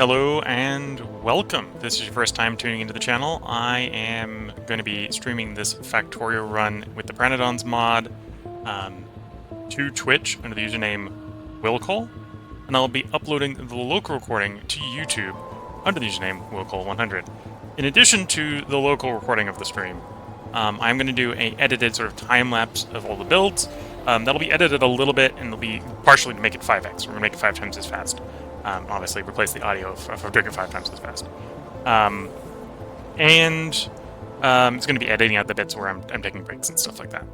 Hello and welcome. This is your first time tuning into the channel. I am going to be streaming this Factorio run with the Pyanodons mod to Twitch under the username WillCole, and I'll be uploading the local recording to YouTube under the username WillCole100. In addition to the local recording of the stream, I'm going to do an edited sort of time-lapse of all the builds. That'll be edited a little bit, and it'll be partially to make it 5x. We're going to make it 5 times as fast. Obviously, replace the audio of doing it 5 times as fast. It's going to be editing out the bits where I'm taking breaks and stuff like that.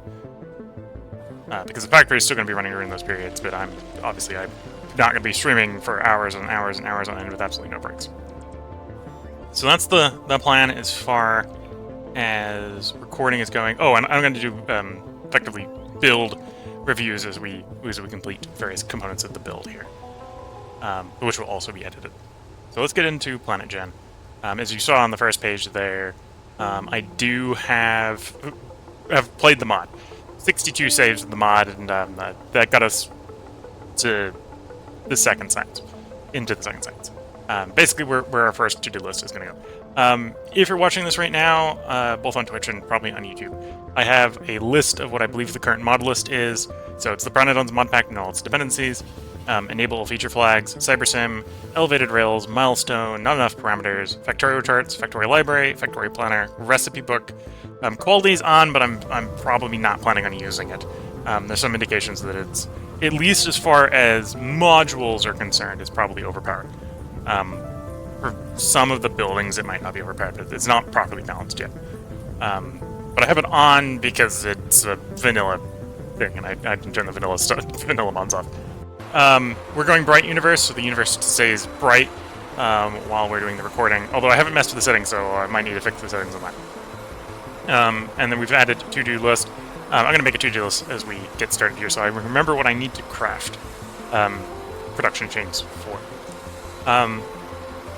Because the factory is still going to be running during those periods, but I'm not going to be streaming for hours and hours and hours on end with absolutely no breaks. So that's the plan as far as recording is going. Oh, and I'm going to do effectively build reviews as we complete various components of the build here. Which will also be edited. So let's get into Planet Gen. As you saw on the first page there, I do have played the mod. 62 saves with the mod, and that got us to the second science, into the second science. Basically, where our first to-do list is going to go. If you're watching this right now, both on Twitch and probably on YouTube, I have a list of what I believe the current mod list is. So it's the Pyanodons mod pack and all its dependencies. Enable feature flags, CyberSim, elevated rails, milestone, not enough parameters, Factorio charts, Factorio library, Factorio planner, recipe book. Quality is on, but I'm probably not planning on using it. There's some indications that it's, at least as far as modules are concerned, is probably overpowered. For some of the buildings, it might not be overpowered, but it's not properly balanced yet. But I have it on because it's a vanilla thing, and I can turn the vanilla mods off. We're going bright universe, so the universe stays bright while we're doing the recording. Although I haven't messed with the settings, so I might need to fix the settings on that. And then we've added to-do list. I'm going to make a to-do list as we get started here, so I remember what I need to craft production chains for.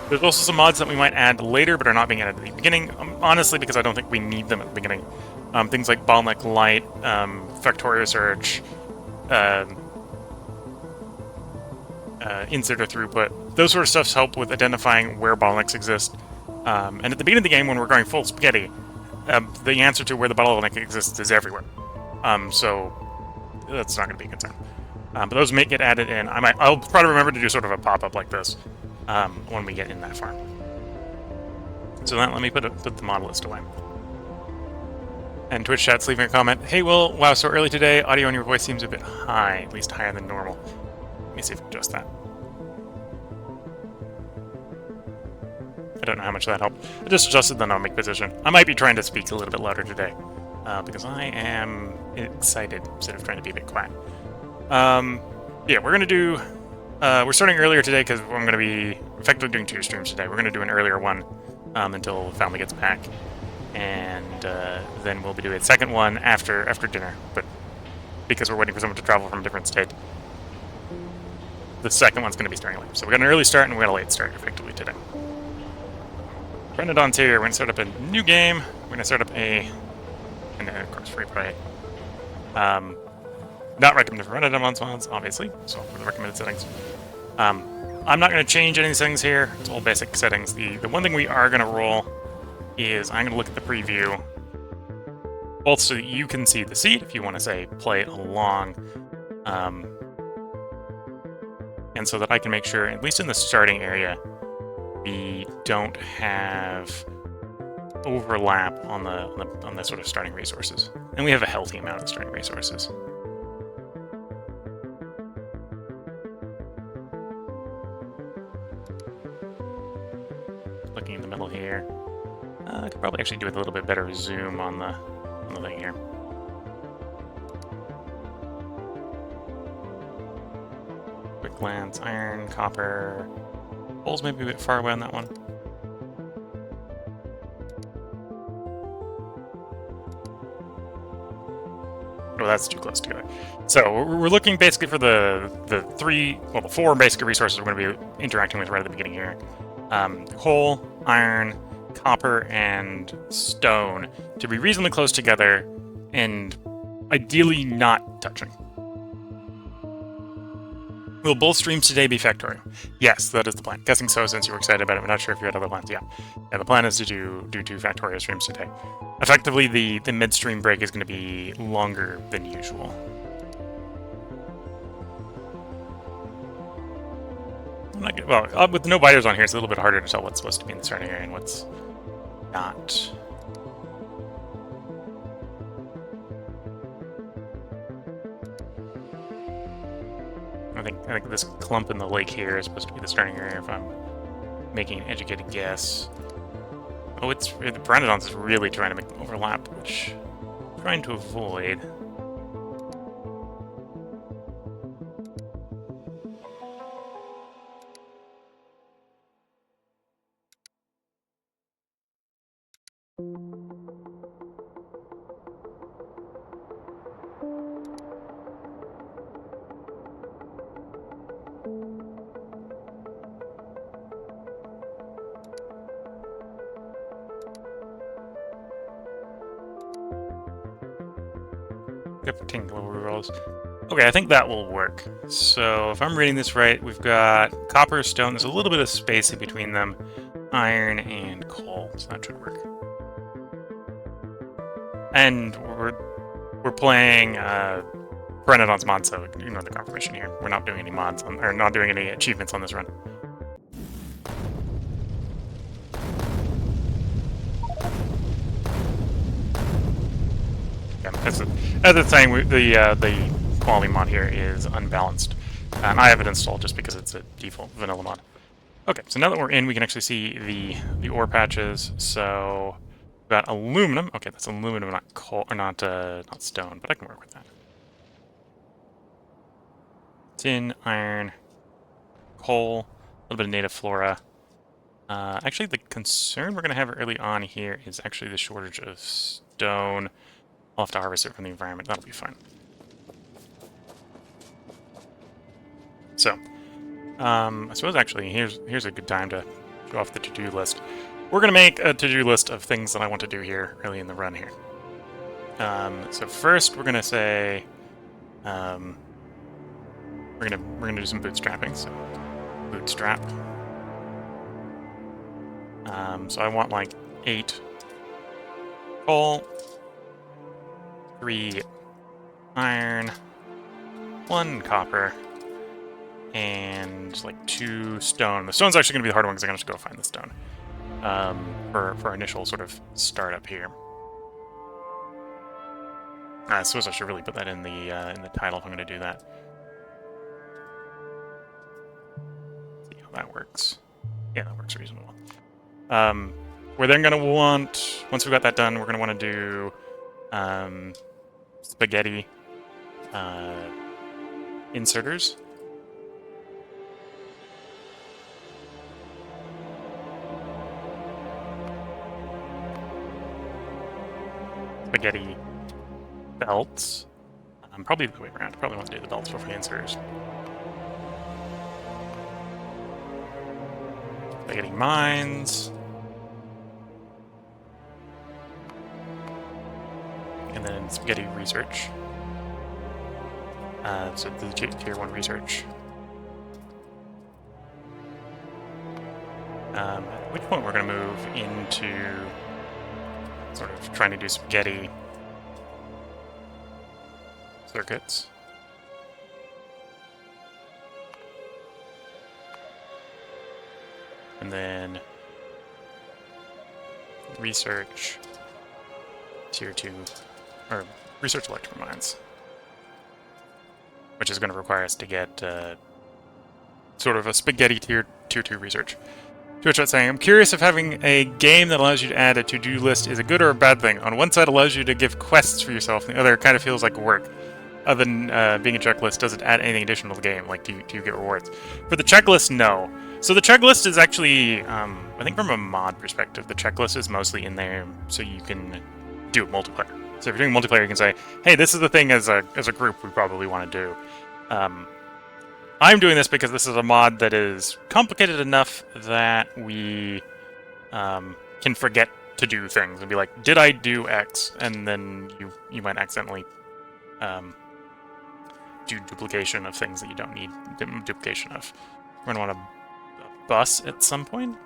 There's also some mods that we might add later, but are not being added at the beginning, honestly, because I don't think we need them at the beginning. Things like bottleneck light, Factorio search, insert or throughput. Those sort of stuffs help with identifying where bottlenecks exist. And at the beginning of the game, when we're going full spaghetti, the answer to where the bottleneck exists is everywhere. So that's not going to be a concern. But those may get added in. I'll try to remember to do sort of a pop-up like this when we get in that farm. So let me put the model list away. And Twitch chat's leaving a comment. Hey, Will, wow, so early today. Audio on your voice seems a bit high, at least higher than normal. Let me see if I can adjust that. I don't know how much that helped. I just adjusted the nomic position. I might be trying to speak a little bit louder today, because I am excited instead of trying to be a bit quiet. Yeah, we're going to do... we're starting earlier today because I'm going to be effectively doing 2 streams today. We're going to do an earlier one until the family gets back, and then we'll be doing a second one after dinner, but because we're waiting for someone to travel from a different state. The second one's going to be starting late. So we got an early start and we got a late start, effectively, today. Pyanodons here. We're going to start up a new game. We're going to start up and of course, free play. Not recommended for Pyanodons mods, obviously, so for the recommended settings. I'm not going to change any settings here. It's all basic settings. The one thing we are going to roll is I'm going to look at the preview, both so that you can see the seed, if you want to, say, play along, and so that I can make sure, at least in the starting area, we don't have overlap on the sort of starting resources. And we have a healthy amount of starting resources. Looking in the middle here. I could probably actually do with a little bit better zoom on the thing here. Quick glance, iron, copper. Coal's maybe a bit far away on that one. Oh, that's too close together. So we're looking basically for the 4 basic resources we're going to be interacting with right at the beginning here. Coal, iron, copper, and stone to be reasonably close together and ideally not touching. Will both streams today be Factorio? Yes, that is the plan. Guessing so, since you were excited about it. I'm not sure if you had other plans. Yeah, the plan is to do 2 Factorio streams today. Effectively, the midstream break is going to be longer than usual. Well, with no biters on here, it's a little bit harder to tell what's supposed to be in the starting area and what's not. I think this clump in the lake here is supposed to be the starting area if I'm making an educated guess. Oh, the Pyanodons is really trying to make them overlap, which I'm trying to avoid. Okay, I think that will work. So if I'm reading this right, we've got copper, stone. There's a little bit of space in between them. Iron and coal, so that should work. And we're playing Pyanodons Mod, so ignore the confirmation here. We're not doing any mods or not doing any achievements on this run. Yeah, as it's saying, the quality mod here is unbalanced. And I have it installed just because it's a default vanilla mod. Okay, so now that we're in, we can actually see the ore patches. So we've got aluminum. Okay, that's aluminum, not coal, or not stone, but I can work with that. Tin, iron, coal, a little bit of native flora. Actually, the concern we're going to have early on here is actually the shortage of stone. I'll have to harvest it from the environment. That'll be fine. So, I suppose actually here's a good time to go off the to-do list. We're gonna make a to-do list of things that I want to do here early in the run here. So first we're gonna say we're gonna do some bootstrapping. So bootstrap. So I want like 8 coal, 3 iron, 1 copper, and like 2 stone. The stone's actually going to be the hard one because I'm going to go find the stone for our initial sort of startup here. I suppose I should really put that in the title if I'm going to do that. See how that works. Yeah, that works reasonably well. We're then going to want, once we've got that done, we're going to want to do spaghetti inserters. Spaghetti belts. Probably the way around. Probably want to do the belts before the inserters. Spaghetti mines. And then spaghetti research. So the tier 1 research. At which point we're going to move into sort of trying to do spaghetti circuits. And then research tier 2, or research electrical mines, which is going to require us to get sort of a spaghetti tier 2 research. Twitch saying, I'm curious if having a game that allows you to add a to-do list is a good or a bad thing. On one side, it allows you to give quests for yourself, and the other kind of feels like work. Other than being a checklist, does it add anything additional to the game? Like, do you get rewards? For the checklist, no. So the checklist is actually, I think from a mod perspective, the checklist is mostly in there so you can do it multiplayer. So if you're doing multiplayer, you can say, hey, this is the thing as a group we probably want to do. I'm doing this because this is a mod that is complicated enough that we can forget to do things and be like, did I do X? And then you might accidentally do duplication of things that you don't need duplication of. We're going to want a bus at some point.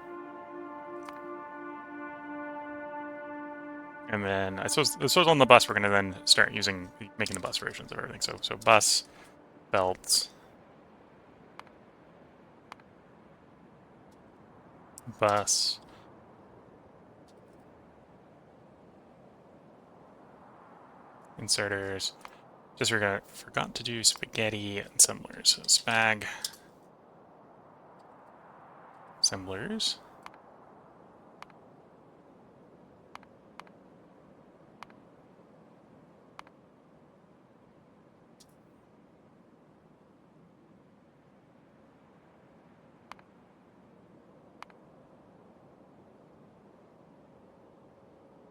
And then I suppose on the bus we're going to then start making the bus versions of everything. So bus, belts, bus, inserters. Just forgot to do spaghetti assemblers. So spag assemblers.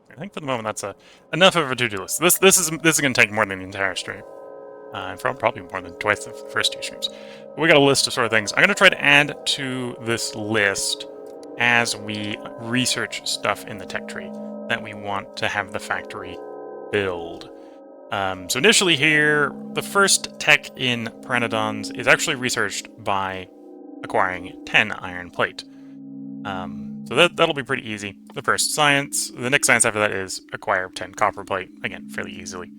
I think for the moment that's enough of a to-do list. This is going to take more than the entire stream, probably more than twice the first 2 streams. But we got a list of sort of things. I'm going to try to add to this list as we research stuff in the tech tree that we want to have the factory build. So initially here, the first tech in Pyanodons is actually researched by acquiring 10 iron plate. So that'll be pretty easy. The first science. The next science after that is acquire 10 copper plate. Again, fairly easily.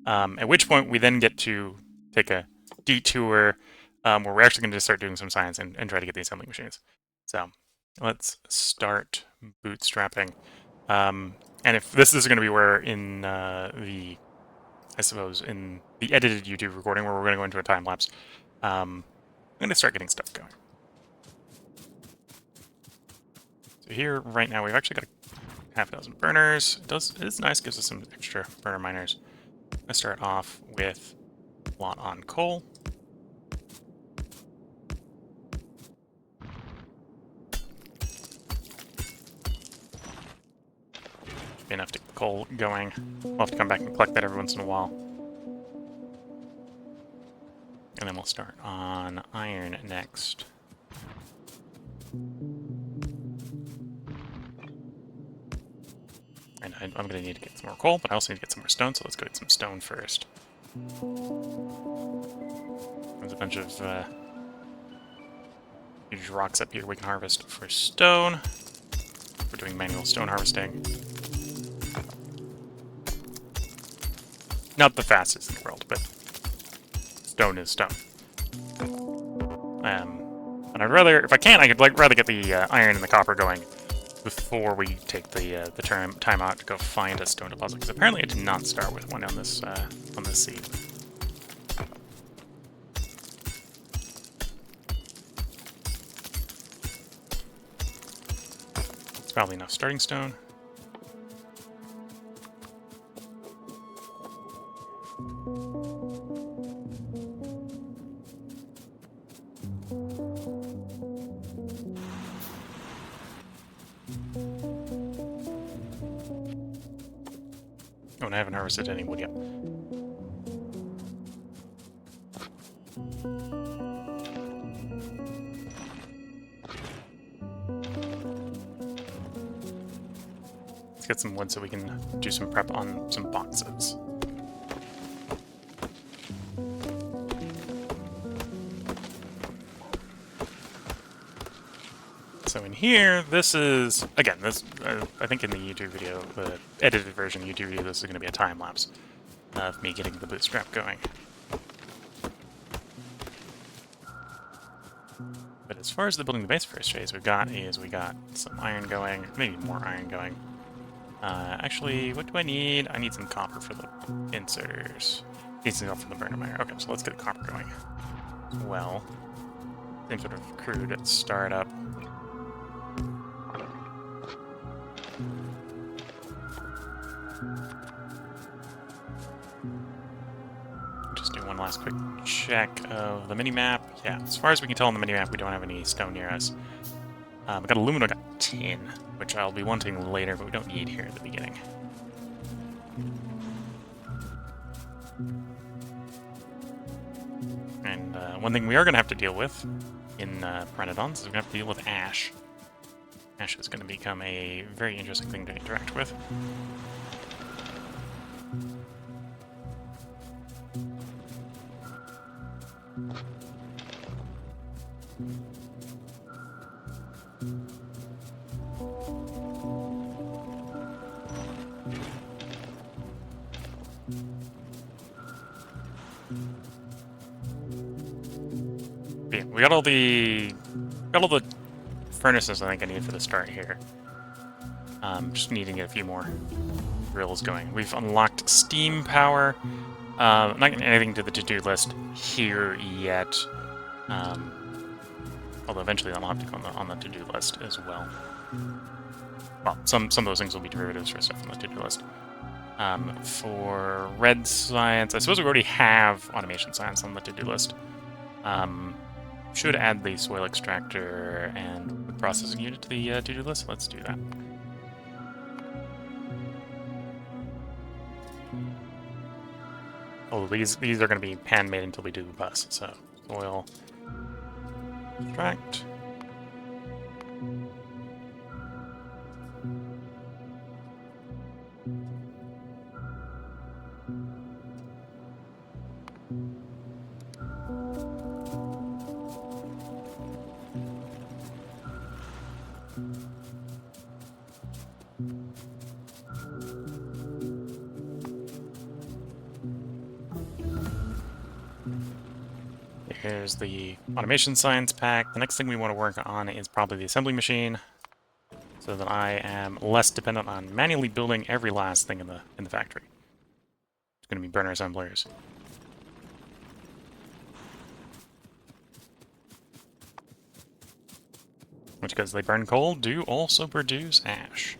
At which point we then get to take a detour where we're actually going to start doing some science and try to get the assembly machines. So let's start bootstrapping. And if this is going to be where in I suppose in the edited YouTube recording where we're going to go into a time lapse, I'm going to start getting stuff going. So here, right now, we've actually got a half dozen burners. It is nice, gives us some extra burner miners. I'm going to start off with a lot on coal. Should be enough to get coal going. We'll have to come back and collect that every once in a while. And then we'll start on iron next. And I'm going to need to get some more coal, but I also need to get some more stone, so let's go get some stone first. There's a bunch of huge rocks up here we can harvest for stone. We're doing manual stone harvesting. Not the fastest in the world, but stone is stone. And I'd rather, if I can, I'd rather get the iron and the copper going before we take the time out to go find a stone deposit, because apparently I did not start with one on this seed. It's probably enough starting stone. Oh, and I haven't harvested any wood yet. Let's get some wood so we can do some prep on some boxes. So in here, this is, again, this I think in the YouTube video, the edited version of the YouTube video, this is going to be a time lapse of me getting the bootstrap going. But as far as the building the base first phase, we got some iron going, maybe more iron going. Actually, what do I need? I need some copper for the inserters. Need some for the burner miner. Okay, so let's get copper going. Well, same sort of crude startup. Just do one last quick check of the mini-map. Yeah, as far as we can tell on the mini-map, we don't have any stone near us. We got aluminum, we got tin, which I'll be wanting later, but we don't need here at the beginning. And one thing we are going to have to deal with in Pyanodons is we're going to have to deal with ash. Ash is going to become a very interesting thing to interact with. Yeah, we got all the furnaces I think I need for the start here. Just needing to get a few more drills going. We've unlocked steam power. I'm not getting anything to the to-do list here yet. Although eventually that'll have to go on the to-do list as well. Well, some of those things will be derivatives for stuff on the to-do list. For red science, I suppose we already have automation science on the to-do list. Should add the soil extractor and the processing unit to the to-do list. Let's do that. Oh, these are going to be handmade until we do the bus. So soil extract. Here's the automation science pack. The next thing we want to work on is probably the assembly machine, so that I am less dependent on manually building every last thing in the factory. It's going to be burner assemblers. Which, because they burn coal, do also produce ash.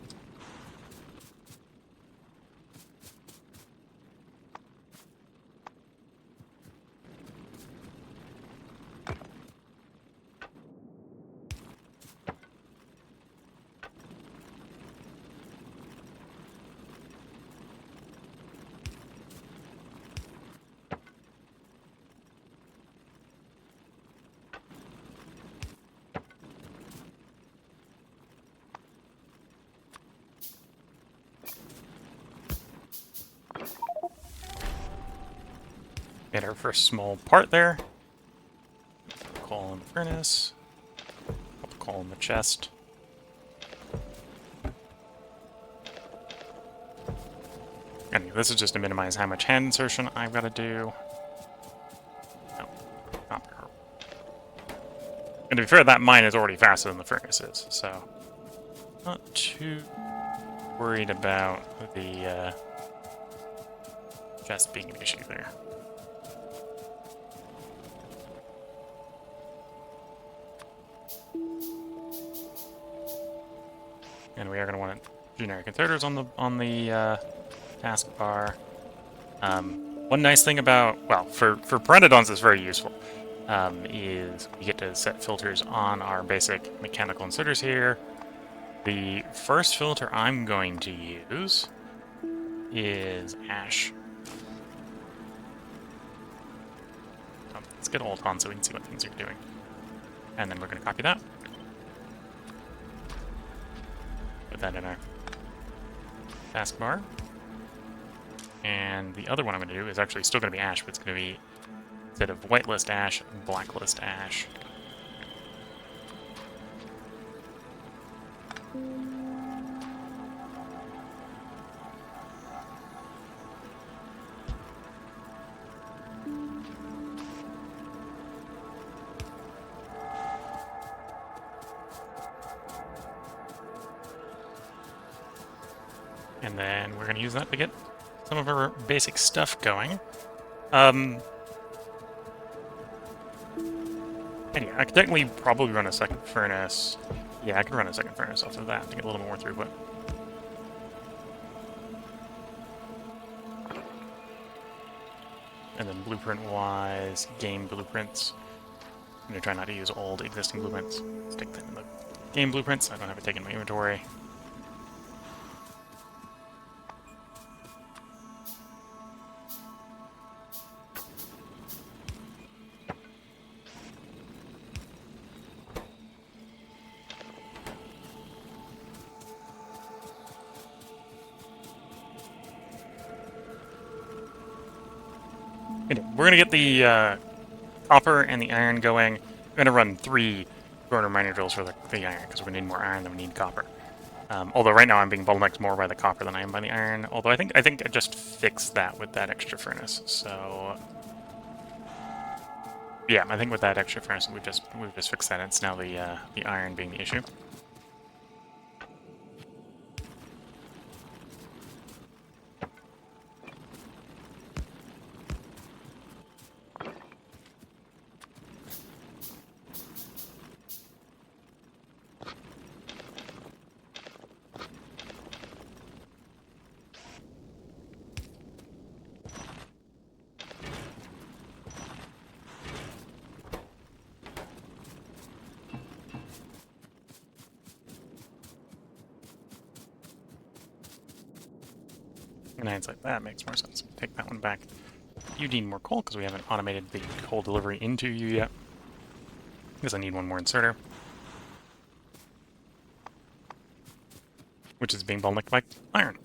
Get our first small part there. Coal in the furnace. Put the coal in the chest. And this is just to minimize how much hand insertion I've got to do. No, not her. And to be fair, that mine is already faster than the furnace is, so not too worried about the chest being an issue there. And we are going to want generic inserters on the taskbar. One nice thing about, well, for Pyanodons it's very useful, is we get to set filters on our basic mechanical inserters here. The first filter I'm going to use is ash. Let's get ult on so we can see what things are doing. And then we're going to copy that. Put that in our taskbar. And the other one I'm going to do is actually still going to be ash, but it's going to be, instead of whitelist ash, blacklist ash. And then we're going to use that to get some of our basic stuff going. And yeah, I could technically probably run a second furnace. Yeah, I could run a second furnace off of that to get a little more throughput. And then blueprint-wise, game blueprints. I'm going to try not to use old existing blueprints. Stick them in the game blueprints. I don't have it taken in my inventory. We're going to get the copper and the iron going. We're going to run 3 burner mining drills for the iron, because we need more iron than we need copper. Although right now I'm being bottlenecked more by the copper than I am by the iron. Although I think I just fixed that with that extra furnace. So yeah, I think with that extra furnace we've just fixed that. It's now the iron being the issue. In hindsight, that makes more sense. Take that one back. You need more coal because we haven't automated the coal delivery into you yet. Because I need one more inserter. Which is being bottlenecked by iron.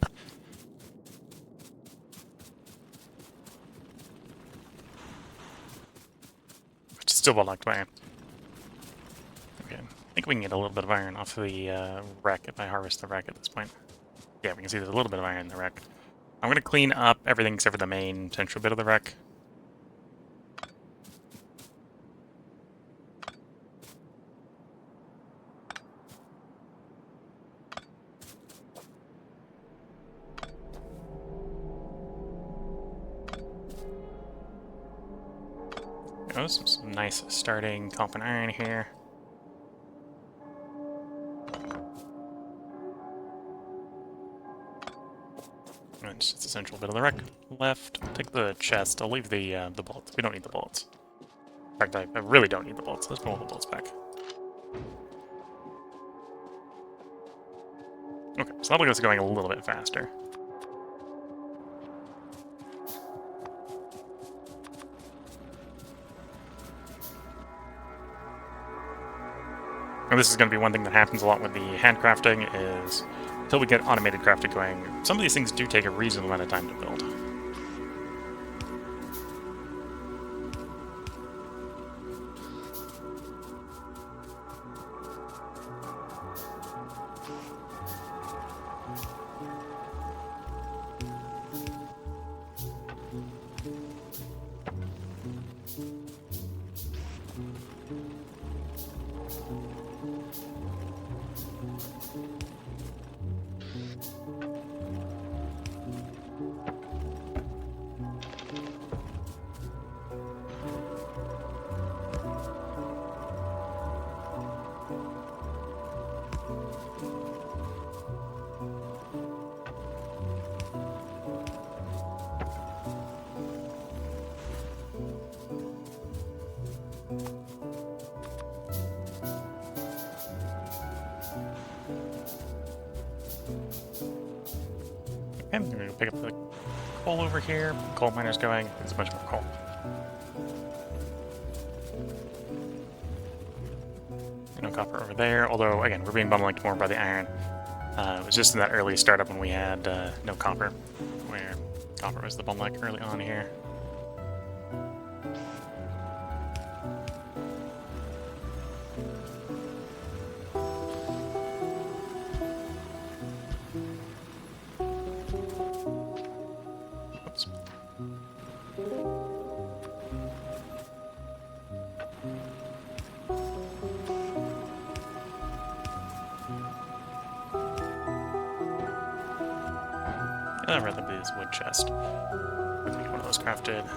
Which is still bottlenecked by iron. Okay, I think we can get a little bit of iron off the wreck if I harvest the wreck at this point. Yeah, we can see there's a little bit of iron in the wreck. I'm going to clean up everything except for the main central bit of the wreck. Oh, some nice starting copper and iron here. And just a central bit of the wreck left. I'll take the chest. I'll leave the bullets. We don't need the bullets. In fact, I really don't need the bullets. Let's pull the bullets back. Okay, so that'll get us going a little bit faster. And this is going to be one thing that happens a lot with the handcrafting is, until we get automated crafting going, some of these things do take a reasonable amount of time to build. Okay, I'm going to pick up the coal over here. Coal miner's going. There's a bunch more coal. No copper over there, although, again, we're being bottlenecked more by the iron. It was just in that early startup when we had no copper, where copper was the bottleneck early on here. Oops. I'd rather be this wood chest. Let's get one of those crafted.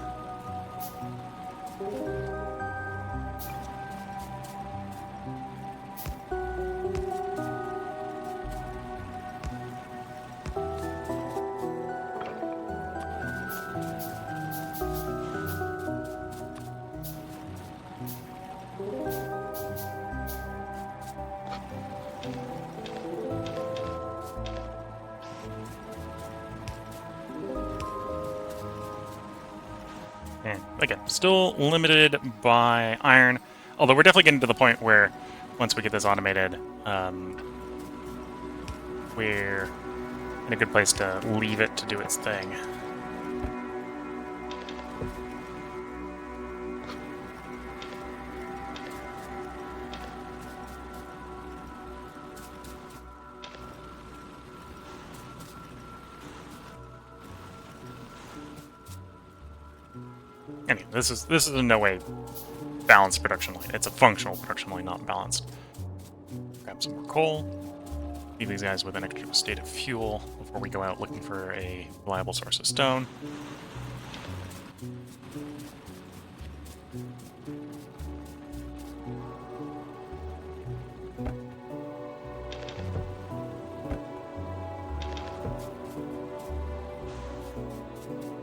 And again, still limited by iron, although we're definitely getting to the point where once we get this automated, we're in a good place to leave it to do its thing. Anyway, this is in no way balanced production line. It's a functional production line, not balanced. Grab some more coal. Leave these guys with an extra state of fuel before we go out looking for a reliable source of stone.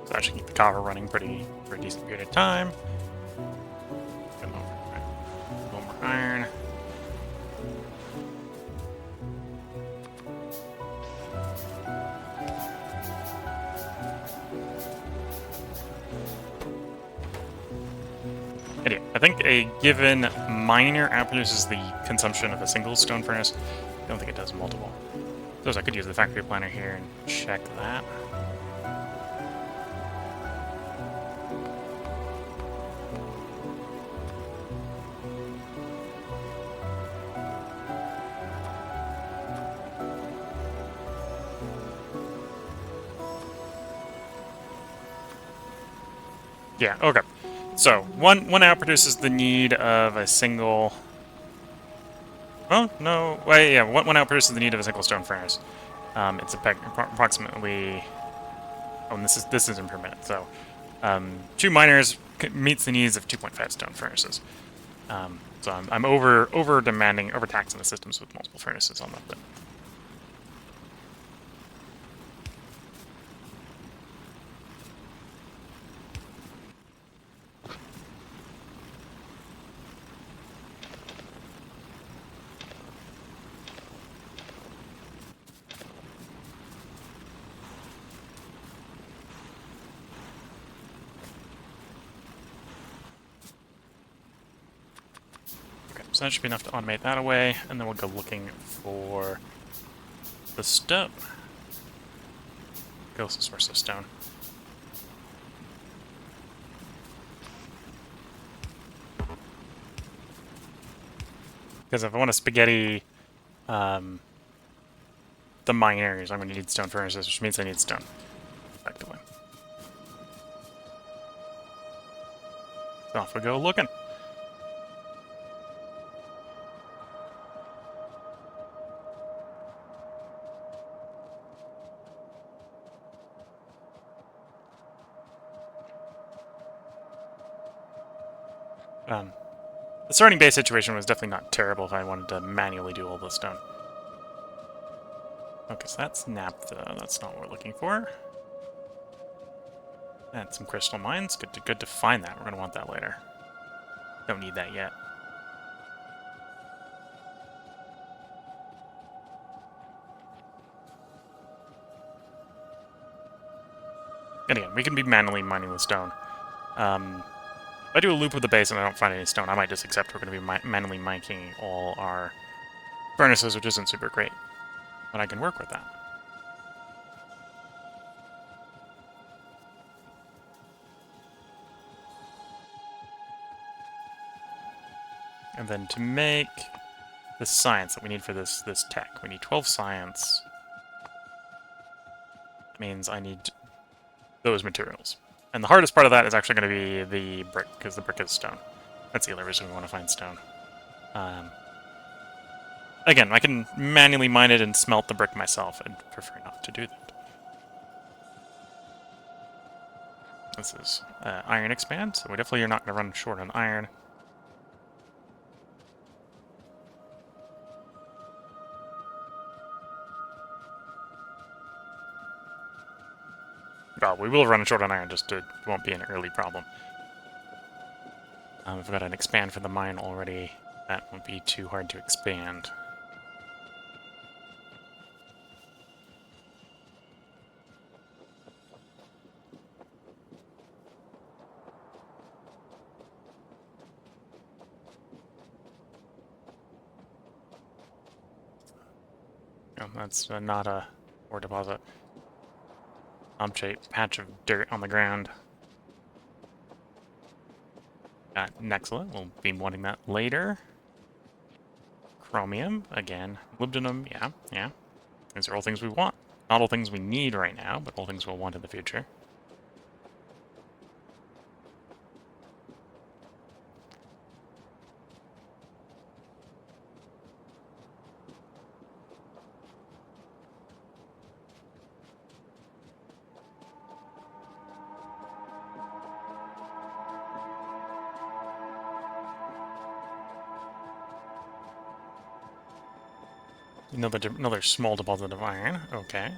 So that should keep the copper running for a decent period of time. Get a little more iron. Anyway, I think a given miner outproduces the consumption of a single stone furnace. I don't think it does multiple. So I could use the factory planner here and check that. Yeah, okay. So, one outproduces the need of a single... Oh, no, wait, yeah, one outproduces the need of a single stone furnace. It's approximately... Oh, and this isn't per minute, so... 2 miners meets the needs of 2.5 stone furnaces. So I'm overtaxing the systems with multiple furnaces on them. But so that should be enough to automate that away, and then we'll go looking for the stone. Go to the source of stone. Because if I want to spaghetti the miners, I'm going to need stone furnaces, which means I need stone, effectively. So off we go looking. The starting base situation was definitely not terrible if I wanted to manually do all the stone. Okay, so that's naphtha. That's not what we're looking for. And some crystal mines. Good to find that. We're going to want that later. Don't need that yet. And again, we can be manually mining the stone. If I do a loop of the base and I don't find any stone, I might just accept we're going to be manually mining all our furnaces, which isn't super great. But I can work with that. And then to make the science that we need for this tech, we need 12 science. That means I need those materials. And the hardest part of that is actually going to be the brick, because the brick is stone. That's the other reason we want to find stone. Again, I can manually mine it and smelt the brick myself. I'd prefer not to do that. This is iron expand, so we definitely are not going to run short on iron. Well, we will run short on iron, just it won't be an early problem. We've got an expand for the mine already. That won't be too hard to expand. Oh, that's not a ore deposit. Object patch of dirt on the ground. Excellent. We'll be wanting that later. Chromium, again. Molybdenum, yeah. These are all things we want. Not all things we need right now, but all things we'll want in the future. Another small deposit of iron. Okay.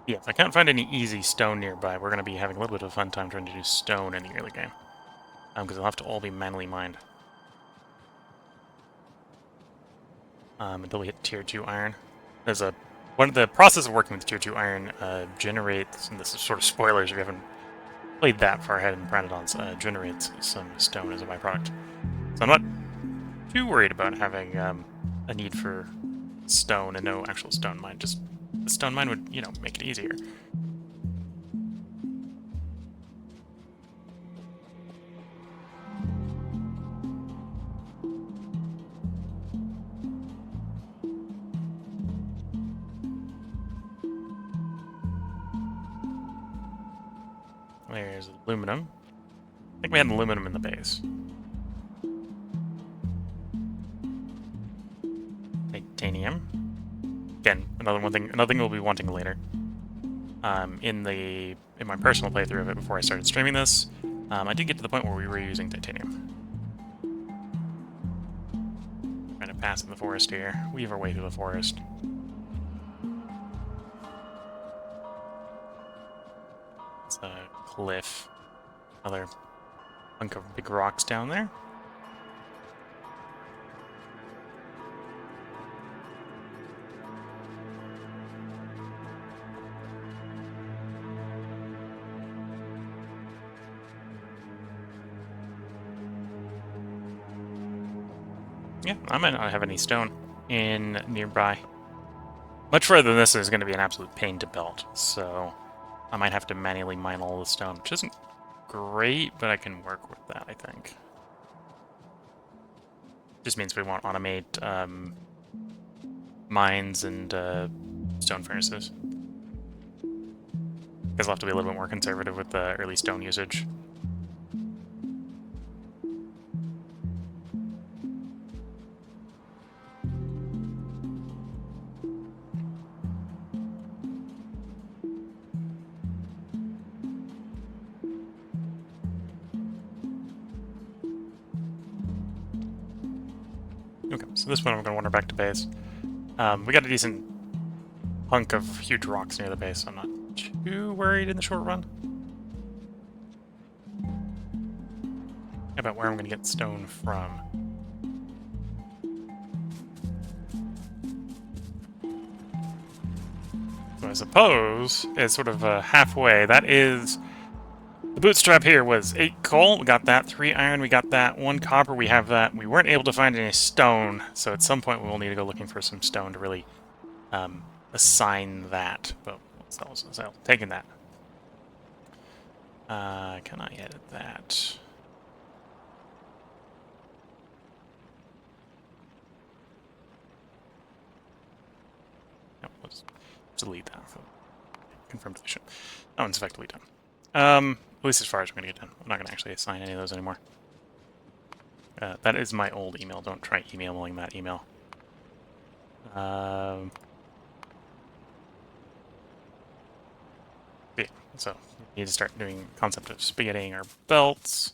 Yeah, if I can't find any easy stone nearby, we're going to be having a little bit of a fun time trying to do stone in the early game. Because they'll have to all be manually mined. Until we hit tier 2 iron. There's a... the process of working with tier 2 iron generates, and this is sort of spoilers if you haven't played that far ahead in Pyanodons, generates some stone as a byproduct. So I'm not too worried about having a need for stone and no actual stone mine. Just the stone mine would, you know, make it easier. There's aluminum. I think we had aluminum in the base. Titanium. Again, another thing we'll be wanting later. In my personal playthrough of it before I started streaming this, I did get to the point where we were using titanium. Trying to pass in the forest here. Weave our way through the forest. It's a cliff. Another hunk of big rocks down there. Yeah, I might not have any stone in nearby. Much further than this is going to be an absolute pain to belt, so I might have to manually mine all the stone, which isn't great, but I can work with that, I think. Just means we won't automate mines and stone furnaces. Guess I'll have to be a little bit more conservative with the early stone usage. Okay, so this one I'm going to wander back to base. We got a decent hunk of huge rocks near the base, so I'm not too worried in the short run. About where I'm going to get stone from. So I suppose it's sort of halfway. That is... The bootstrap here was 8 coal, we got that, 3 iron, we got that, 1 copper, we have that. We weren't able to find any stone, so at some point we will need to go looking for some stone to really assign that. But so taking that. Can I edit that? No, let's delete that. Confirm deletion. That one's effectively done. At least as far as we're going to get done. I'm not going to actually assign any of those anymore. That is my old email. Don't try emailing that email. Yeah, so we need to start doing concept of spaghettiing our belts.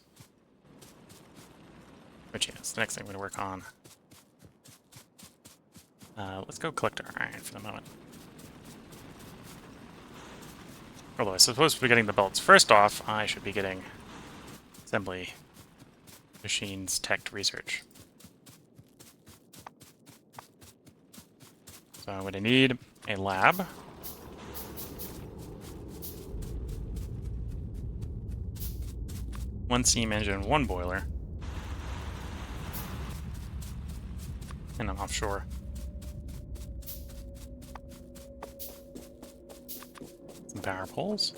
Which is the next thing we're going to work on. Let's go collect our iron for the moment. Although I suppose to be getting the belts first off, I should be getting assembly machines tech research. So I'm going to need a lab. One steam engine, 1 boiler. And an offshore. Some power poles.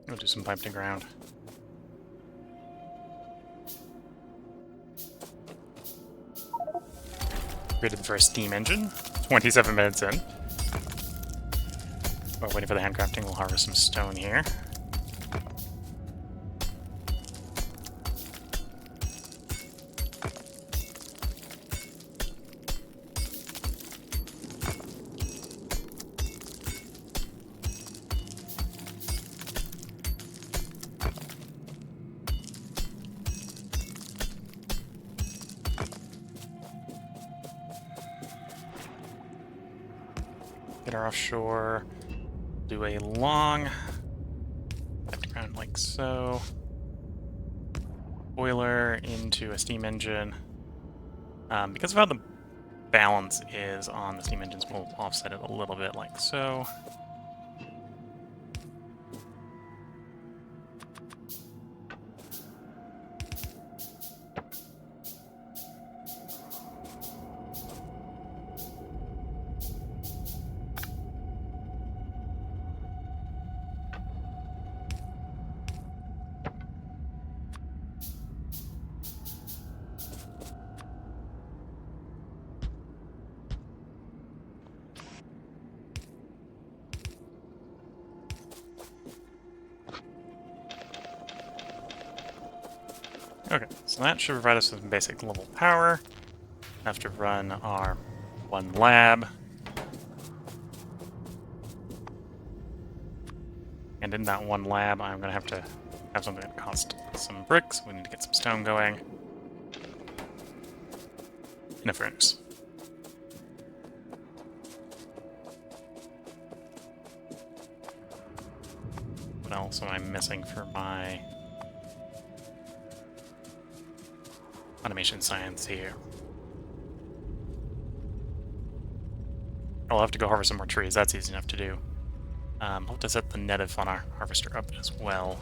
We'll do some pipe to ground. Created the first steam engine. 27 minutes in. While waiting for the handcrafting, we'll harvest some stone here. Get her offshore. Do a long ground like so. Boiler into a steam engine. Because of how the balance is on the steam engines, we'll offset it a little bit like so. Okay, so that should provide us with some basic level power. Have to run our one lab. And in that one lab, I'm going to have something that costs some bricks. We need to get some stone going. And a furnace. What else am I missing for my automation science here? I'll have to go harvest some more trees. That's easy enough to do. I'll have to set the native on our harvester up as well.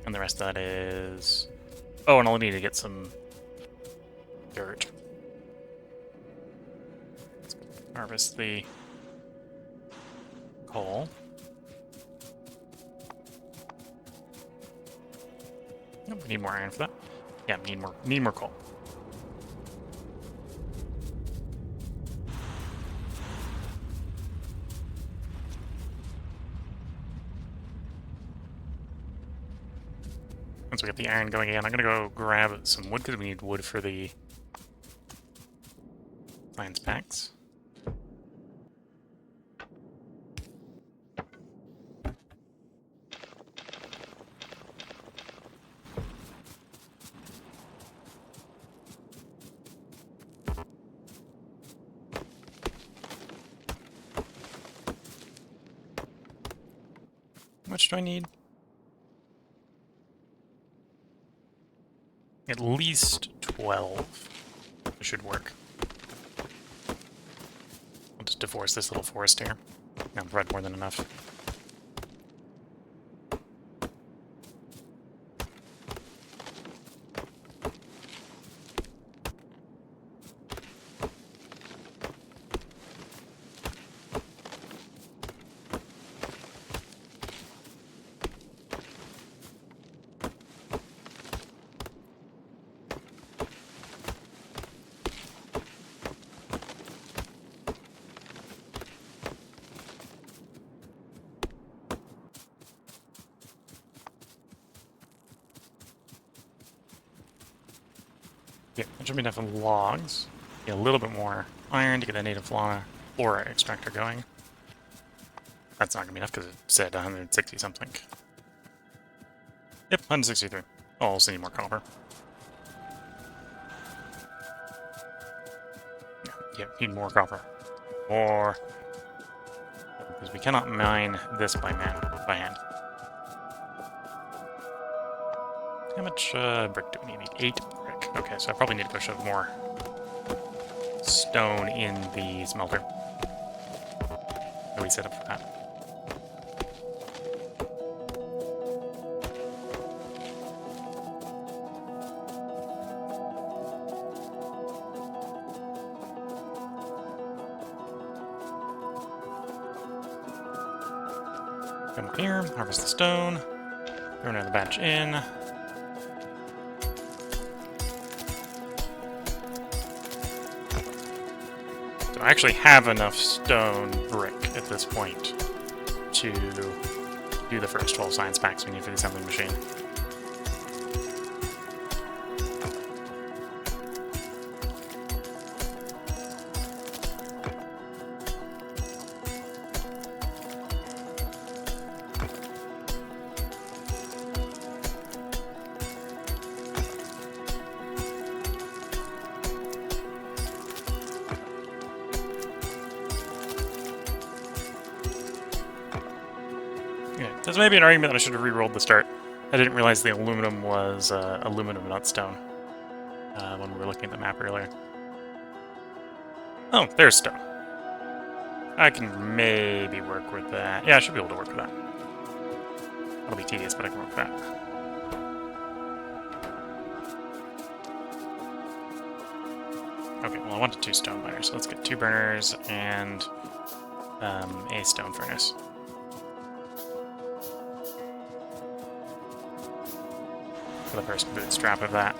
And the rest of that is... Oh, and I'll need to get some dirt. Let's harvest the coal. Oh, we need more iron for that. Yeah, need more coal. Once we get the iron going again, I'm gonna go grab some wood because we need wood for the science packs. How much do I need? At least 12. It should work. I'll just deforest this little forest here. I'll provide more than enough. Yeah, that should be enough of logs. Get a little bit more iron to get the native flora extractor going. That's not going to be enough because it said 160 something. Yep, 163. Oh, I'll also need more copper. Yep, need more copper. More. Because we cannot mine this by hand. How much brick do we need? 8 brick. Okay, so I probably need to go shove more stone in the smelter. Really set up for that. Come up here, harvest the stone, throw another batch in. I actually have enough stone brick at this point to do the first 12 science packs we need for the assembly machine. There's maybe an argument that I should have re-rolled the start. I didn't realize the aluminum was aluminum, not stone, when we were looking at the map earlier. Oh, there's stone. I can maybe work with that. Yeah, I should be able to work with that. That'll be tedious, but I can work with that. Okay, well I wanted 2 stone miners, so let's get 2 burners and a stone furnace. For the first bootstrap of that.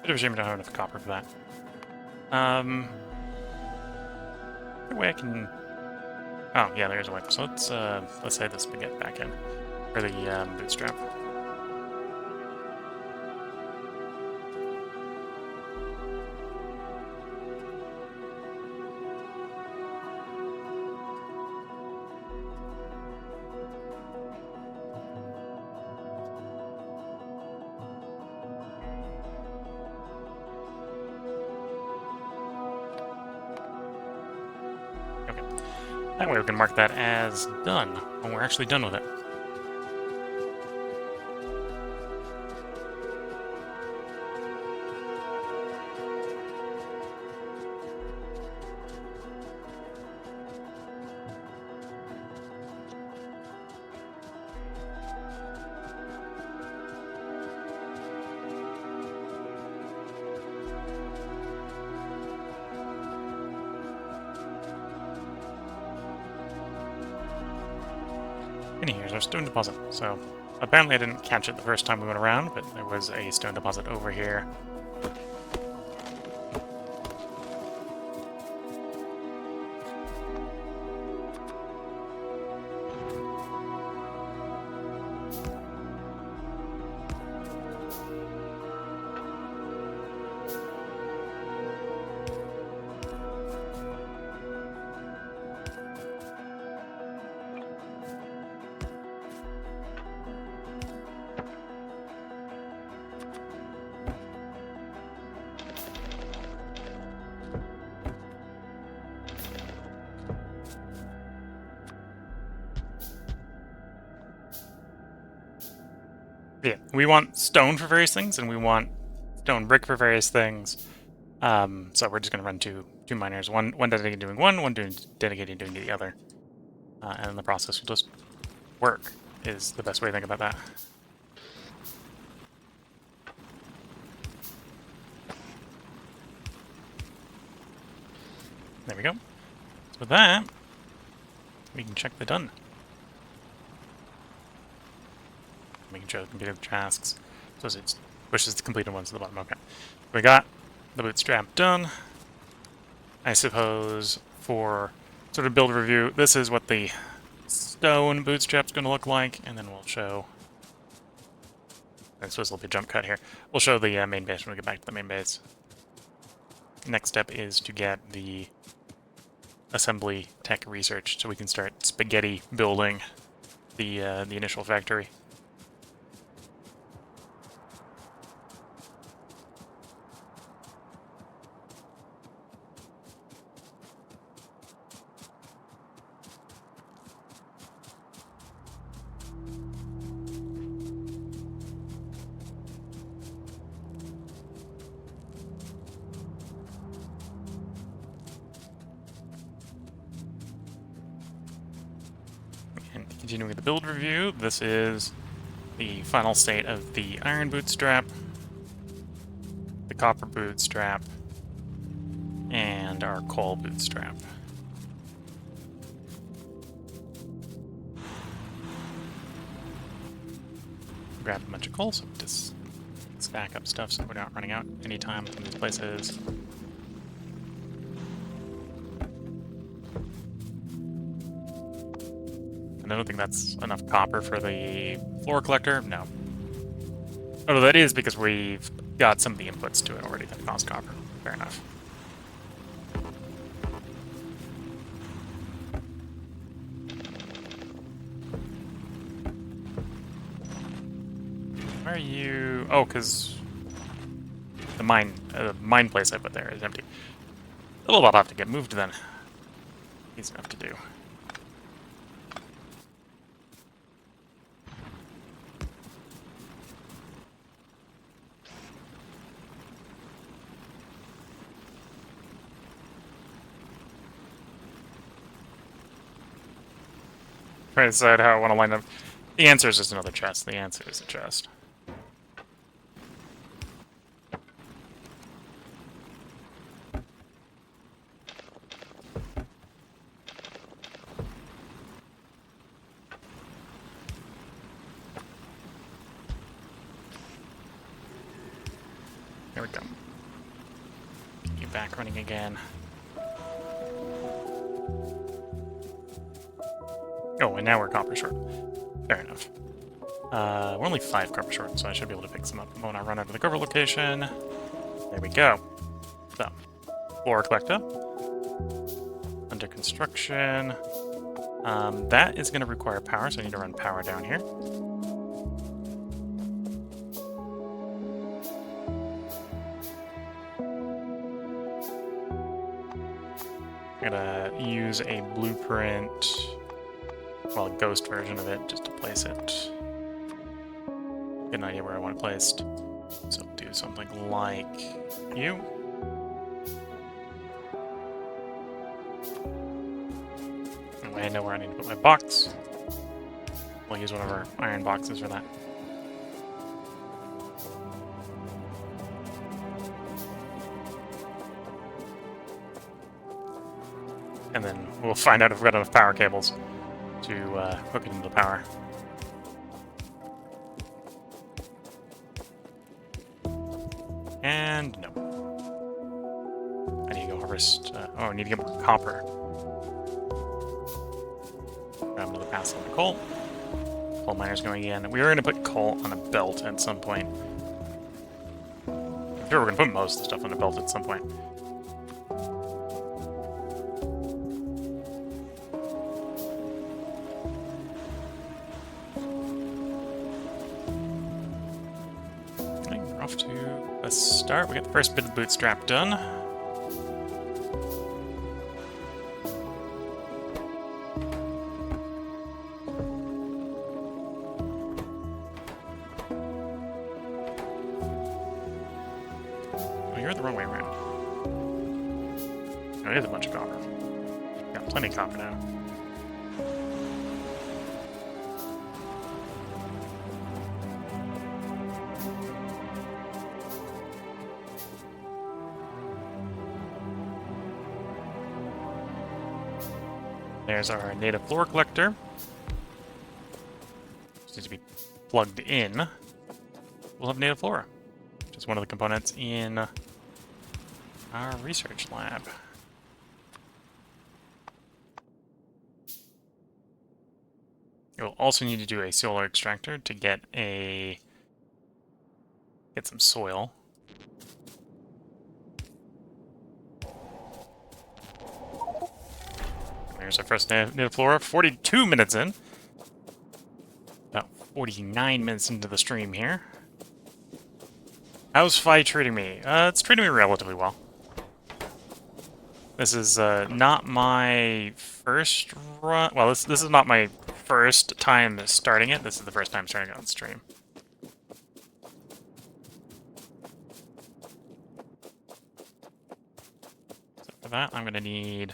Bit of a shame I don't have enough copper for that. The way I can... Oh, yeah, there's a way. So let's say the spaghetti back in. Or the bootstrap. That way we can mark that as done when we're actually done with it. And here's our stone deposit. So apparently I didn't catch it the first time we went around, but there was a stone deposit over here. Yeah, we want stone for various things, and we want stone brick for various things. So we're just going to run two miners, one dedicated to doing one dedicated to doing the other. And then the process will just work, is the best way to think about that. There we go. So with that, we can check the done. Making sure the completed tasks. So it pushes the completed ones to the bottom. Okay. We got the bootstrap done. I suppose for sort of build review, this is what the stone bootstrap's going to look like, and then we'll show... I suppose there'll be a jump cut here. We'll show the main base when we get back to the main base. Next step is to get the assembly tech research so we can start spaghetti building the initial factory. Continuing with the build review, this is the final state of the iron bootstrap, the copper bootstrap, and our coal bootstrap. Grab a bunch of coal so we just stack up stuff so we're not running out anytime from these places. And I don't think that's enough copper for the floor collector. No. Oh, that is because we've got some of the inputs to it already that cost copper. Fair enough. are you? Oh, because the mine place I put there is empty. A little bit have to get moved then. Easy enough to do. Trying to decide how I want to line up. The answer is just another chest. The answer is a chest. There we go. Get you back running again. Oh, and now we're copper short. Fair enough. We're only 5 copper short, so I should be able to pick some up when I run out of the copper location. There we go. So, floor collector. Under construction. That is going to require power, so I need to run power down here. I'm gonna use a blueprint, well, a ghost version of it, just to place it. Get an idea where I want it placed. So do something like you. That way I know where I need to put my box. We'll use one of our iron boxes for that. And then we'll find out if we've got enough power cables to hook it into the power. And no. I need to go harvest... oh, I need to get more copper. Grab another pass on the coal. Coal miner's going in. We were going to put coal on a belt at some point. I'm sure we're going to put most of the stuff on a belt at some point. Off to a start. We got the first bit of the bootstrap done. Oh, you're the wrong way around. Oh, it is a bunch of copper. Got plenty of copper now. There's our native floor collector. Just needs to be plugged in. We'll have native flora, which is one of the components in our research lab. You'll also need to do a solar extractor to get some soil. There's our first native flora, 42 minutes in. About 49 minutes into the stream here. How's Fi treating me? It's treating me relatively well. This is not my first run. Well, this is not my first time starting it. This is the first time starting it on stream. So for that, I'm going to need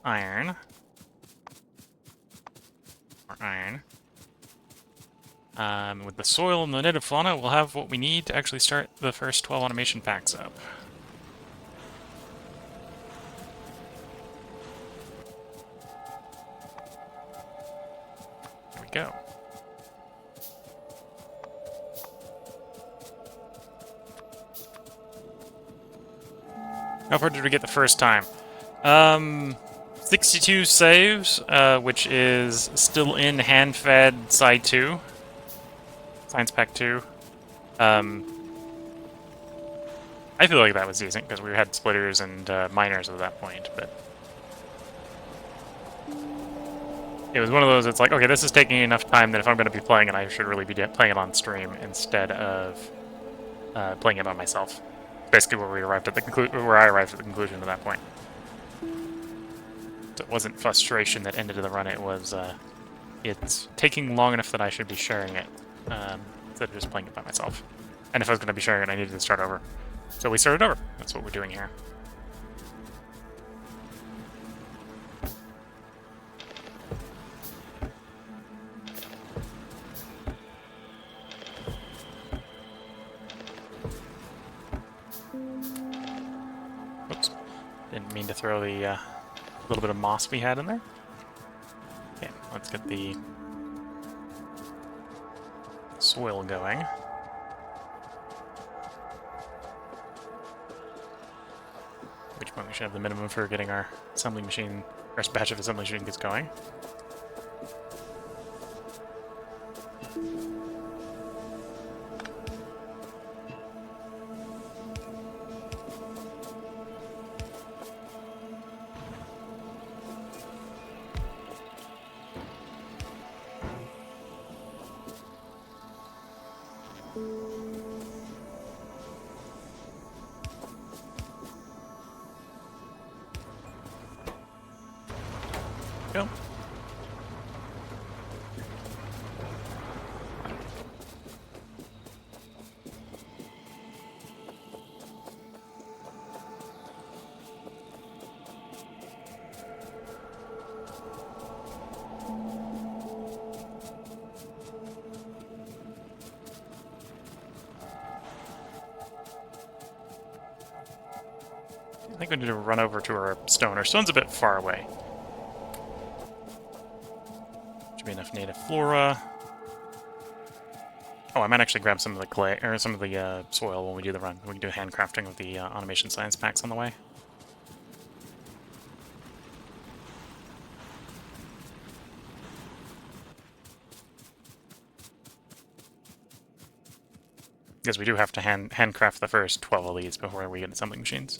iron. Or iron. With the soil and the native fauna, we'll have what we need to actually start the first 12 automation packs up. There we go. How far did we get the first time? 62 saves, which is still in hand-fed Side 2. Science Pack 2. I feel like that was decent, because we had splitters and miners at that point, but... it was one of those, it's like, okay, this is taking enough time that if I'm going to be playing it, I should really be playing it on stream instead of playing it by myself. Basically where we arrived at the where I arrived at the conclusion at that point. So it wasn't frustration that ended the run, it was, it's taking long enough that I should be sharing it, instead of just playing it by myself. And if I was going to be sharing it, I needed to start over. So we started over. That's what we're doing here. Oops. Didn't mean to throw the little bit of moss we had in there. Okay, let's get the soil going. At which point we should have the minimum for getting our assembly machine, first batch of assembly machine gets going. Go. I think we need to run over to our stone. Our stone's a bit far away. Should be enough native flora. Oh, I might actually grab some of the clay, or some of the soil when we do the run. We can do handcrafting of the automation science packs on the way. Because we do have to handcraft the first 12 of these before we get assembling machines.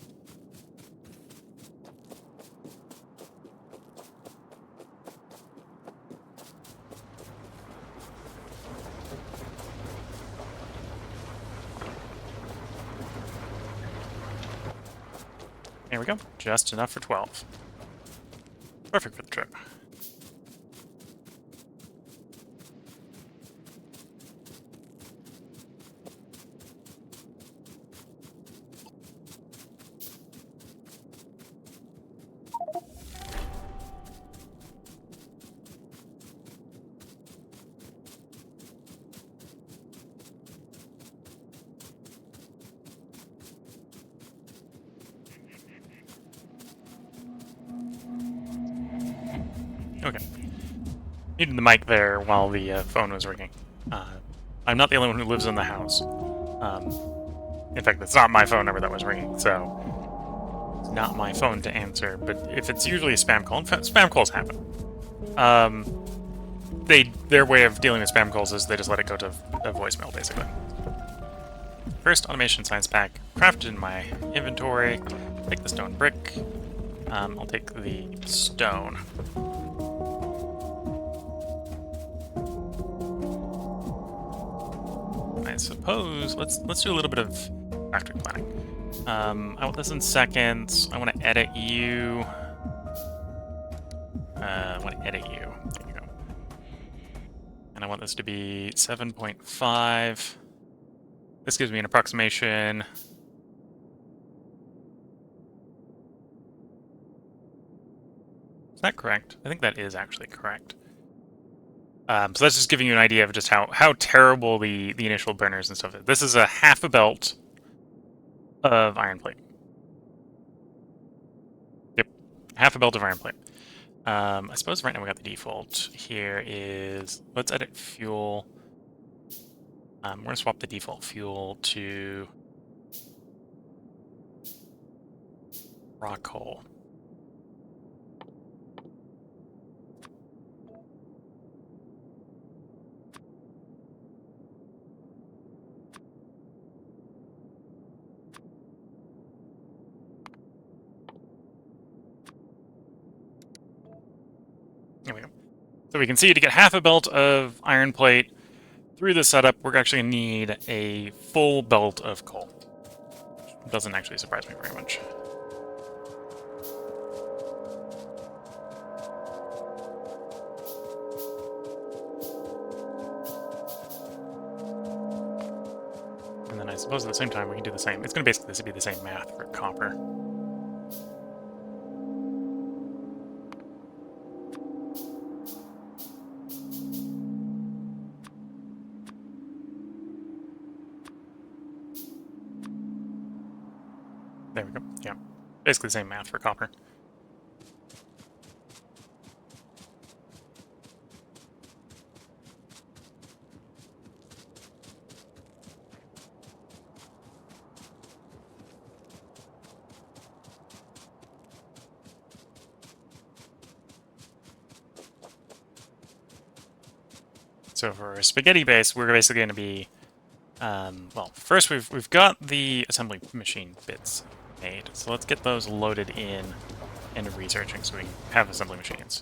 There we go. Just enough for 12. Perfect for the trip. Okay. Needed the mic there while the phone was ringing. I'm not the only one who lives in the house. In fact, it's not my phone number that was ringing, so it's not my phone to answer. But if it's usually a spam call, in fact, spam calls happen. Their way of dealing with spam calls is they just let it go to a voicemail, basically. First automation science pack crafted in my inventory. Take the stone brick. I'll take the stone. I suppose let's do a little bit of factory planning. I want this in seconds. I want to edit you. I want to edit you. There you go. And I want this to be 7.5. This gives me an approximation. Is that correct? I think that is actually correct. So that's just giving you an idea of just how terrible the initial burners and stuff is. This is a half a belt of iron plate. Yep, half a belt of iron plate. I suppose right now we got the default. Here is, let's edit fuel. We're going to swap the default fuel to rock coal. There we go. So we can see to get half a belt of iron plate through the setup, we're actually going to need a full belt of coal. Which doesn't actually surprise me very much. And then I suppose at the same time we can do the same. It's going to basically be the same math for copper. There we go. Yeah, basically the same math for copper. So for our spaghetti base, we're basically going to be, well, first we've got the assembly machine bits made, so let's get those loaded in and researching so we can have assembly machines.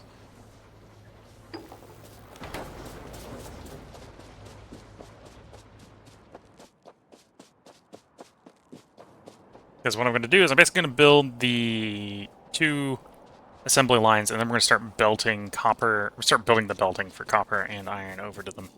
Because what I'm going to do is I'm basically going to build the 2 assembly lines, and then we're going to start belting copper. We'll start building the belting for copper and iron over to them.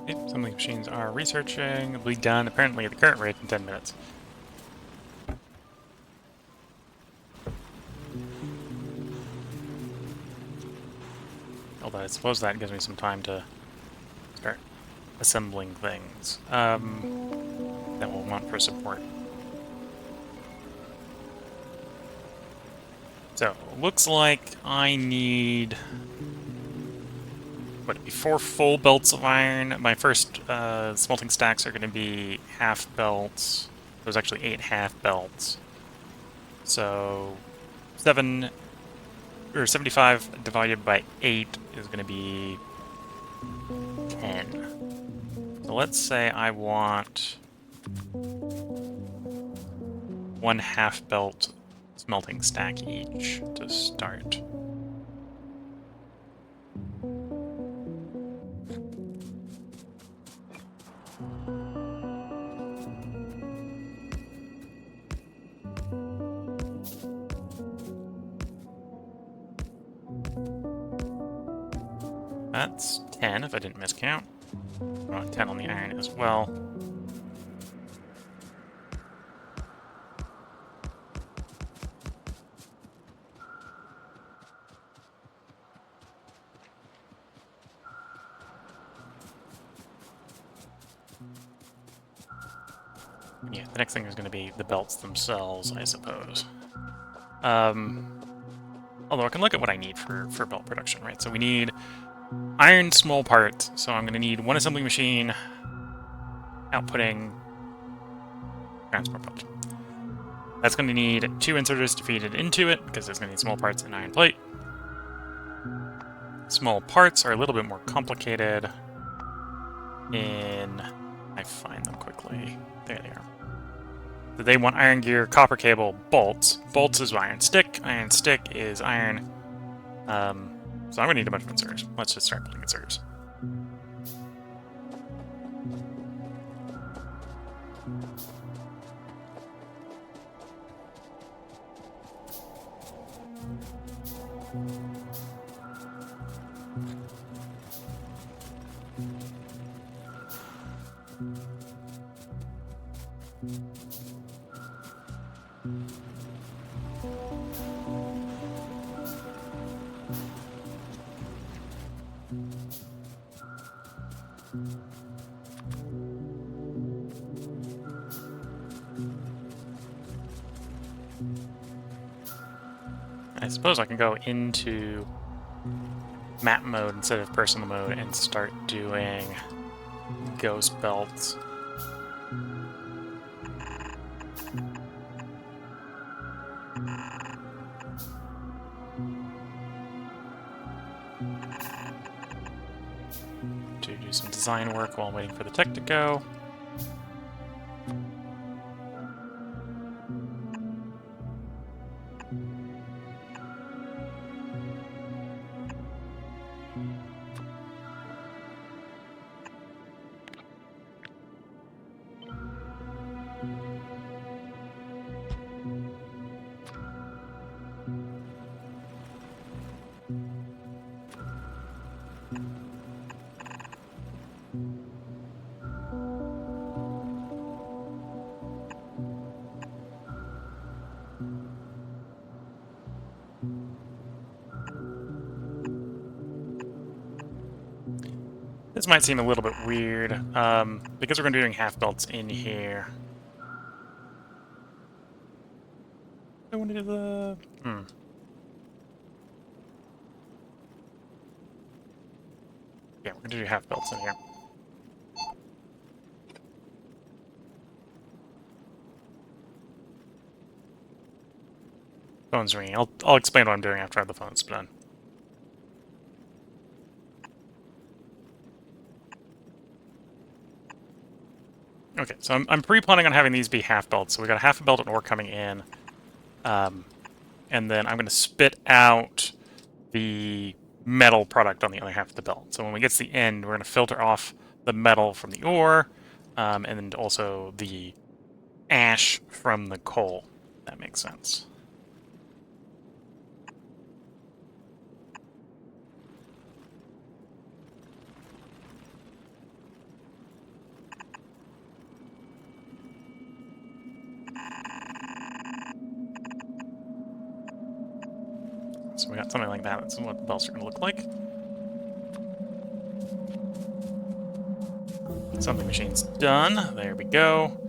Yep, assembly machines are researching. It'll be done apparently at the current rate in 10 minutes. Although I suppose that gives me some time to start assembling things that we'll want for support. So, looks like I need, what, it'd be 4 full belts of iron. My first smelting stacks are going to be half belts. There's actually 8 half belts. So, 75 divided by 8 is going to be 10. So let's say I want 1 half belt smelting stack each to start. That's 10 if I didn't miscount. Oh, 10 on the iron as well. Yeah, the next thing is going to be the belts themselves, I suppose. Although I can look at what I need for belt production, right? So we need iron small parts, so I'm going to need 1 assembly machine outputting transport belt. That's going to need 2 inserters to feed it into it, because it's going to need small parts and iron plate. Small parts are a little bit more complicated in... I find them quickly. There they are. So they want iron gear, copper cable, bolts. Bolts is iron stick. Iron stick is iron. So I'm going to need a bunch of inserters. Let's just start building inserters. I suppose I can go into map mode instead of personal mode and start doing ghost belts. To do some design work while I'm waiting for the tech to go. This might seem a little bit weird, because we're going to be doing half belts in here. I want to do the... Yeah, we're going to do half belts in here. Phone's ringing. I'll explain what I'm doing after the phone's done. Okay, so I'm pre-planning on having these be half belts. So we got a half a belt and ore coming in. And then I'm going to spit out the metal product on the other half of the belt. So when we get to the end, we're going to filter off the metal from the ore, and also the ash from the coal. If that makes sense. So we got something like that. That's what the belts are going to look like. Something machine's done. There we go.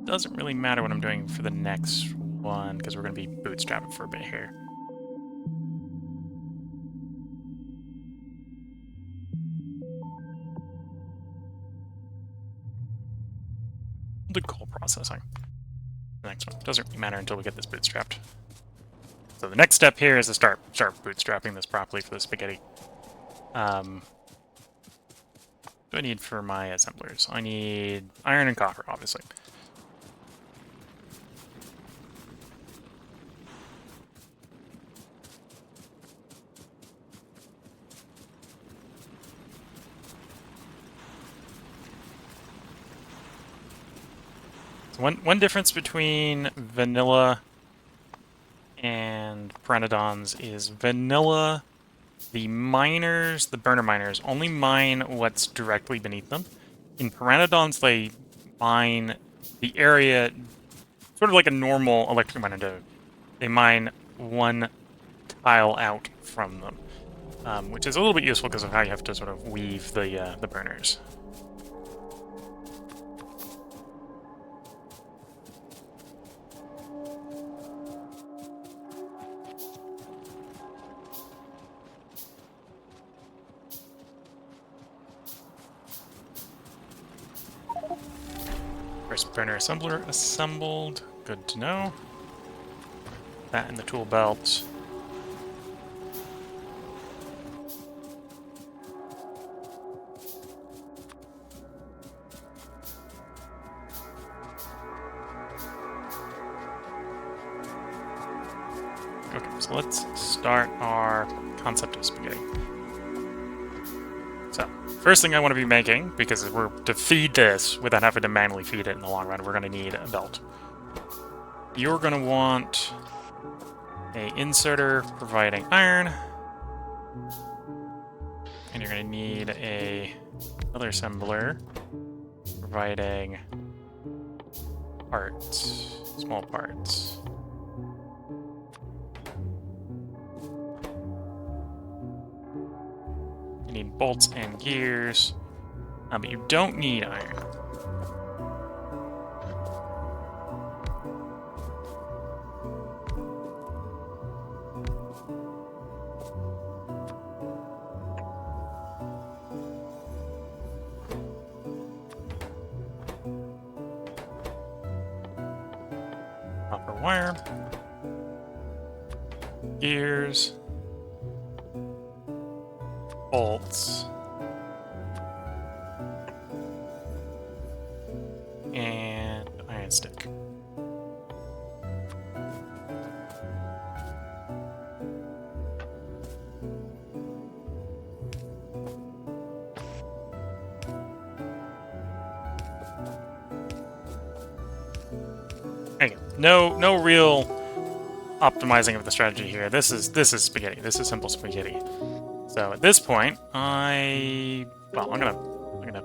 Doesn't really matter what I'm doing for the next one, because we're going to be bootstrapping for a bit here. We'll do coal processing. The next one doesn't really matter until we get this bootstrapped. So the next step here is to start bootstrapping this properly for the spaghetti. What do I need for my assemblers? I need iron and copper, obviously. So one difference between vanilla and Pyanodons is vanilla, the miners, the burner miners, only mine what's directly beneath them. In Pyanodons, they mine the area sort of like a normal electric miner does. They mine one tile out from them, which is a little bit useful because of how you have to sort of weave the burners. First burner assembler assembled. Good to know. That in the tool belt. Okay, so let's start our concept of spaghetti. So, first thing I want to be making, because we're to feed this without having to manually feed it in the long run, we're going to need a belt. You're going to want a inserter providing iron, and you're going to need another assembler providing parts, small parts. You need bolts and gears, but you don't need iron. wire. Gears. Bolts. And iron stick. Anyway, no real optimizing of the strategy here. This is spaghetti. This is simple spaghetti. So at this point, I'm gonna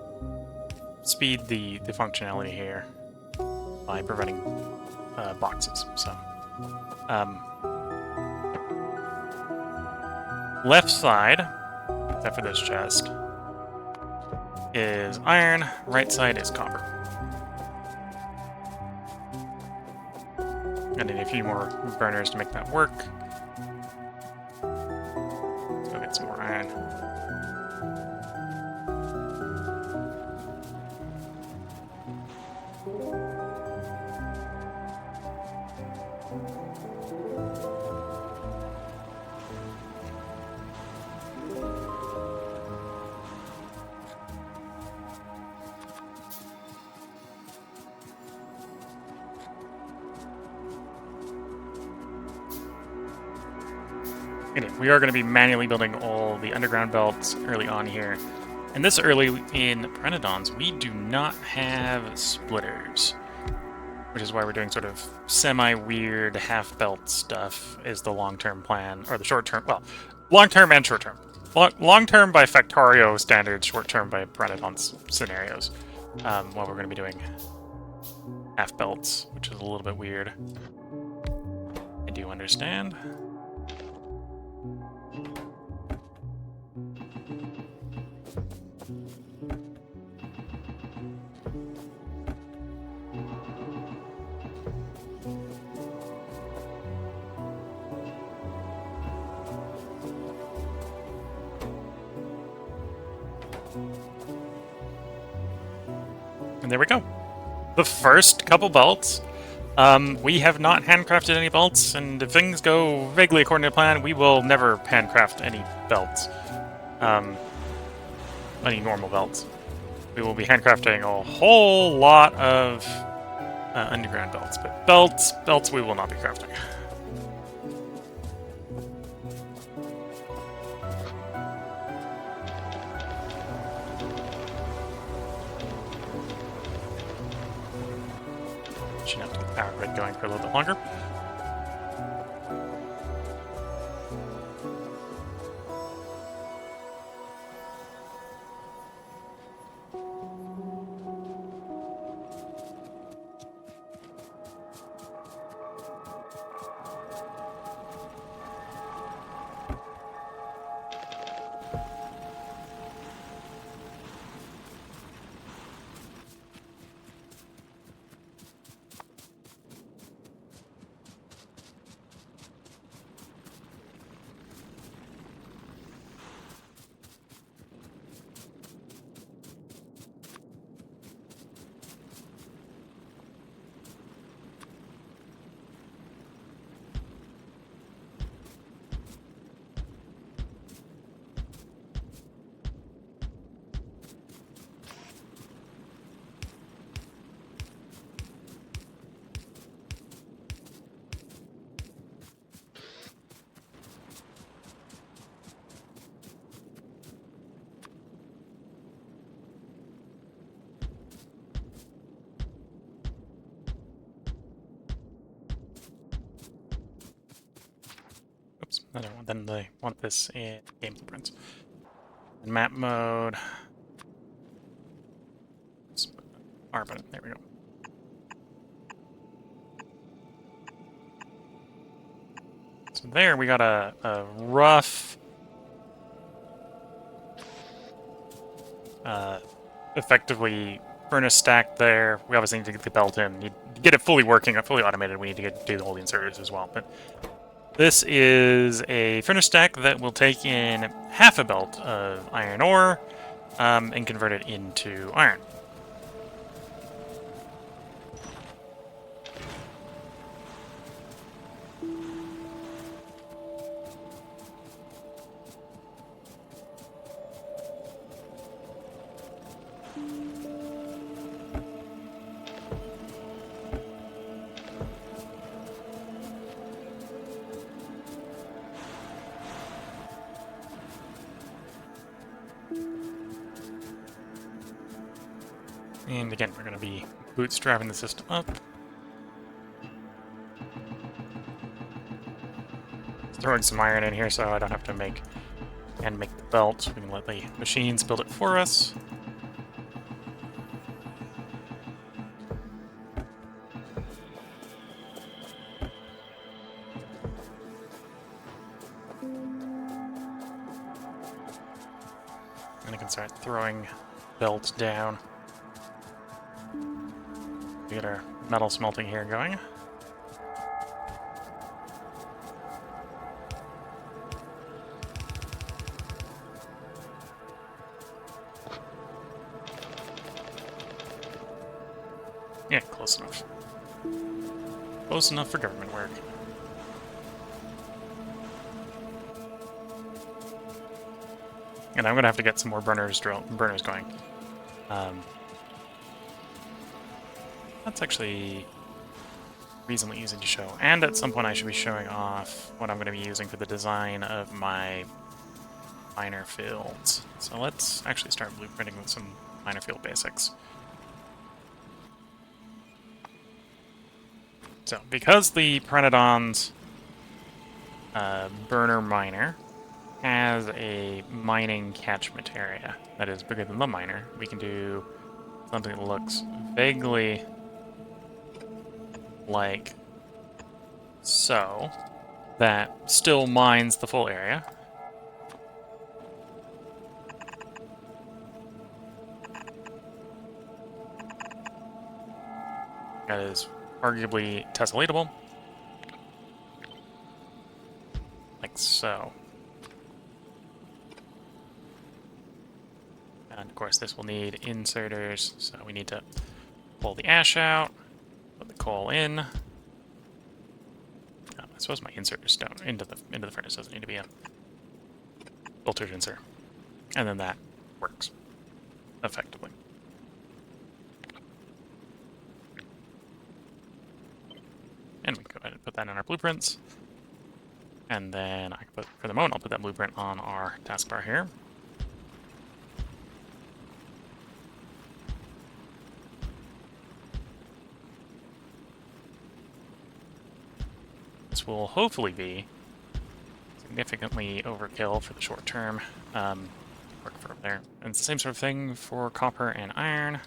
speed the functionality here by preventing boxes. So left side, except for this chest, is iron. Right side is copper. I need a few more burners to make that work. Let's go get some more iron. We are going to be manually building all the underground belts early on here. And this early in Pyanodons, we do not have splitters, which is why we're doing sort of semi-weird half-belt stuff is the long-term plan, or the short-term, well, long-term and short-term. Long-term by Factorio standards, short-term by Pyanodons scenarios. While we're going to be doing half-belts, which is a little bit weird. I do understand. And there we go. The first couple belts. We have not handcrafted any belts, and if things go vaguely according to plan, we will never handcraft any belts. Any normal belts. We will be handcrafting a whole lot of underground belts, but belts we will not be crafting. Should have to get the power grid going for a little bit longer. I don't want them to want this in game blueprints. In map mode. R button, there we go. So there we got a rough effectively furnace stack there. We obviously need to get the belt in. Need to get it fully working, fully automated. We need to do all the inserters as well. But this is a furnace stack that will take in half a belt of iron ore and convert it into iron. And again, we're going to be bootstrapping the system up. Throwing some iron in here so I don't have to make the belt. We can let the machines build it for us. And I can start throwing belt down. We get our metal smelting here going. Yeah, close enough. Close enough for government work. And I'm gonna have to get some more burners going. That's actually reasonably easy to show. And at some point I should be showing off what I'm going to be using for the design of my minor fields. So let's actually start blueprinting with some minor field basics. So, because the Pyanodons burner miner has a mining catchment area that is bigger than the miner, we can do something that looks vaguely like so, that still mines the full area. That is arguably tessellatable. Like so. And of course this will need inserters, so we need to pull the ash out, put the coal in. I suppose my inserters don't into the furnace doesn't need to be a filtered insert. And then that works effectively. And we can go ahead and put that in our blueprints. And then I can put, for the moment, I'll put that blueprint on our taskbar here. This will hopefully be significantly overkill for the short term. Work for over there. And it's the same sort of thing for copper and iron.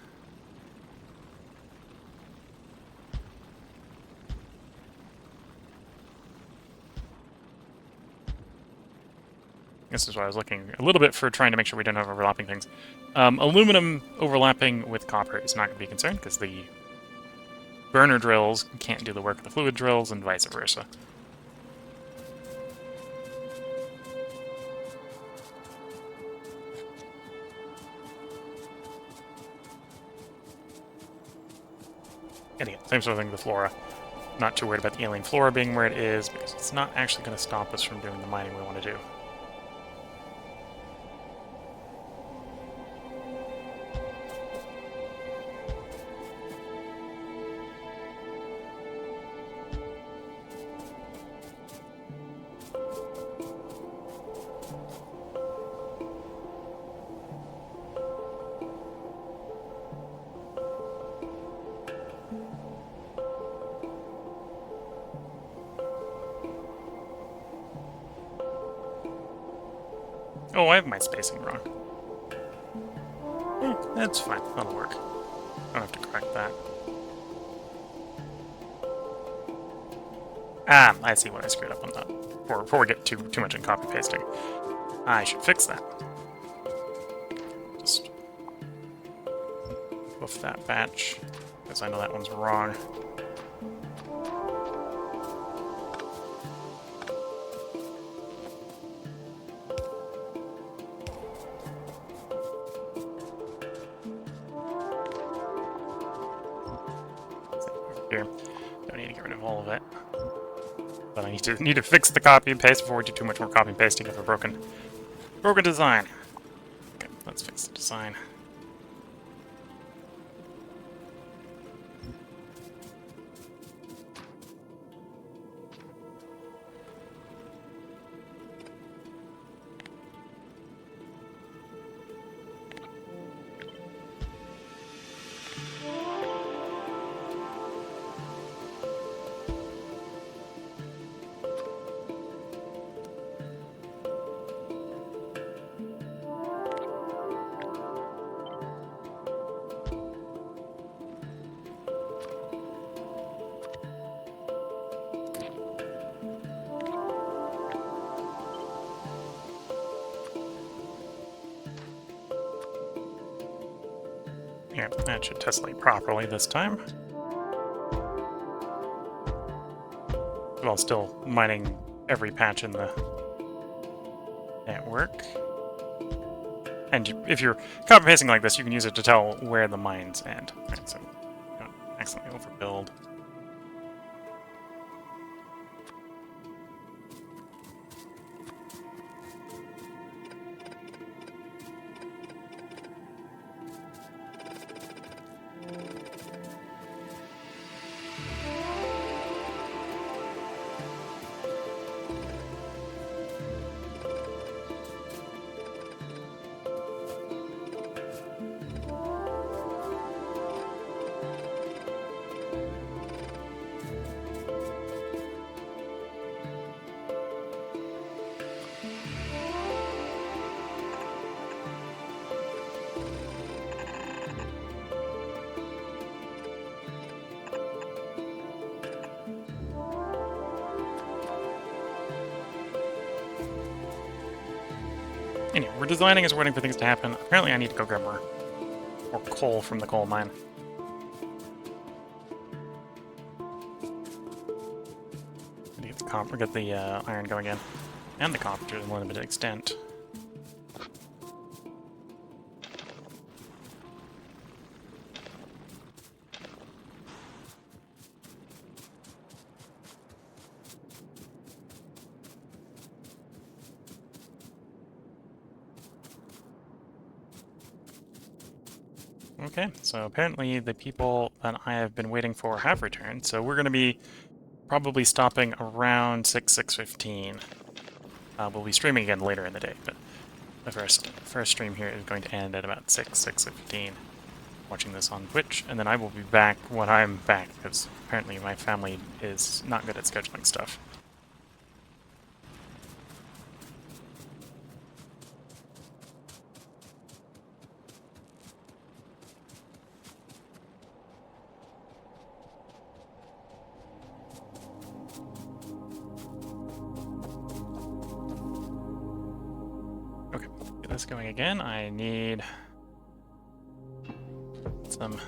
This is why I was looking a little bit for trying to make sure we don't have overlapping things. Aluminum overlapping with copper is not going to be a concern because the burner drills can't do the work of the fluid drills and vice versa. And again, same sort of thing with the flora. Not too worried about the alien flora being where it is because it's not actually going to stop us from doing the mining we want to do. Oh, I have my spacing wrong. That's fine. That'll work. I don't have to correct that. Ah, I see what I screwed up on that. Before we get too much in copy pasting. I should fix that. Just woof that batch, because I know that one's wrong. Here. Don't need to get rid of all of it. But I need to fix the copy and paste before we do too much more copy and pasting of a broken design. Okay, let's fix the design. Yeah, that should tessellate properly this time. While still mining every patch in the network. And if you're copy-pasting like this, you can use it to tell where the mines end. Right, so don't accidentally overbuild. Anyway, we're designing as we're waiting for things to happen. Apparently I need to go grab more coal from the coal mine. Get the iron going in. And the copper to a limited extent. Okay, so apparently the people that I have been waiting for have returned, so we're going to be probably stopping around 6:15. We'll be streaming again later in the day, but the first stream here is going to end at about 6:15. Watching this on Twitch, and then I will be back when I'm back, because apparently my family is not good at scheduling stuff. Okay, get this going again. I need some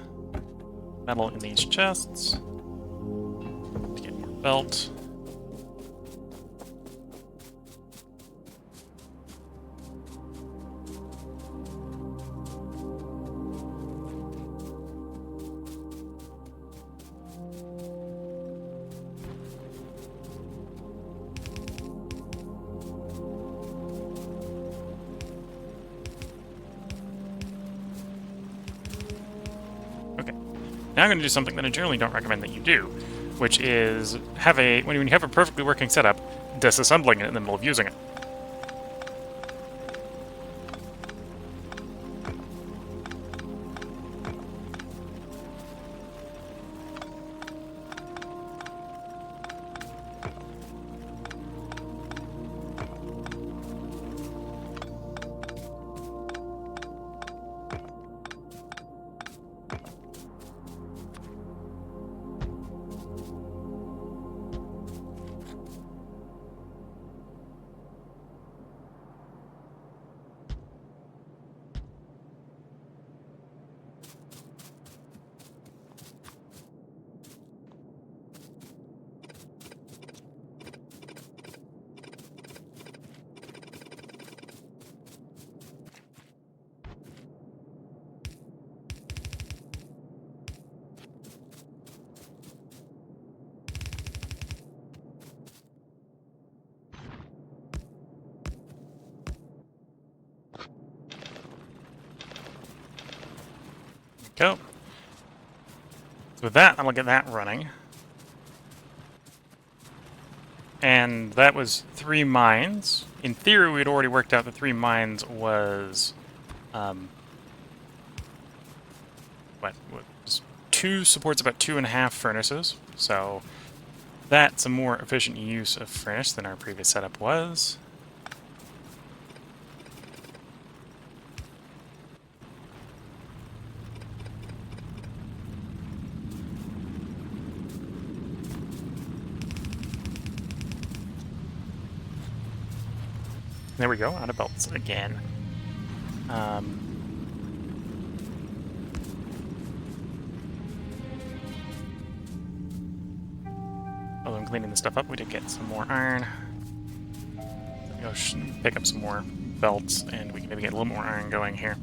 metal in these chests to get more belt. Now I'm going to do something that I generally don't recommend that you do, which is when you have a perfectly working setup, disassembling it in the middle of using it. Go. So with that, I'm going to get that running. And that was 3 mines. In theory, we had already worked out that 3 mines was... was 2 supports about 2.5 furnaces. So that's a more efficient use of furnace than our previous setup was. There we go, out of belts again. cleaning this stuff up, we did get some more iron. Go pick up some more belts, and we can maybe get a little more iron going here.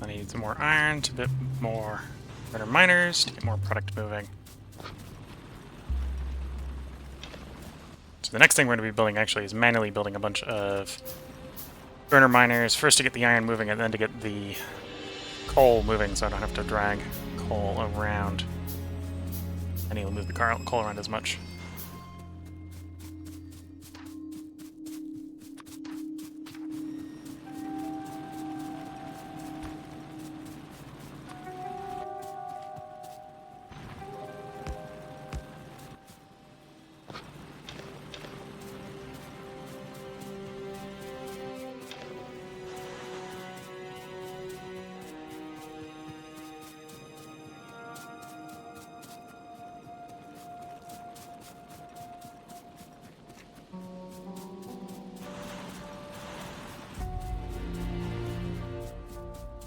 I need some more iron, a bit more better miners to get more product moving. So the next thing we're going to be building actually is manually building a bunch of burner miners, first to get the iron moving and then to get the coal moving so I don't have to drag coal around. I need to move the coal around as much.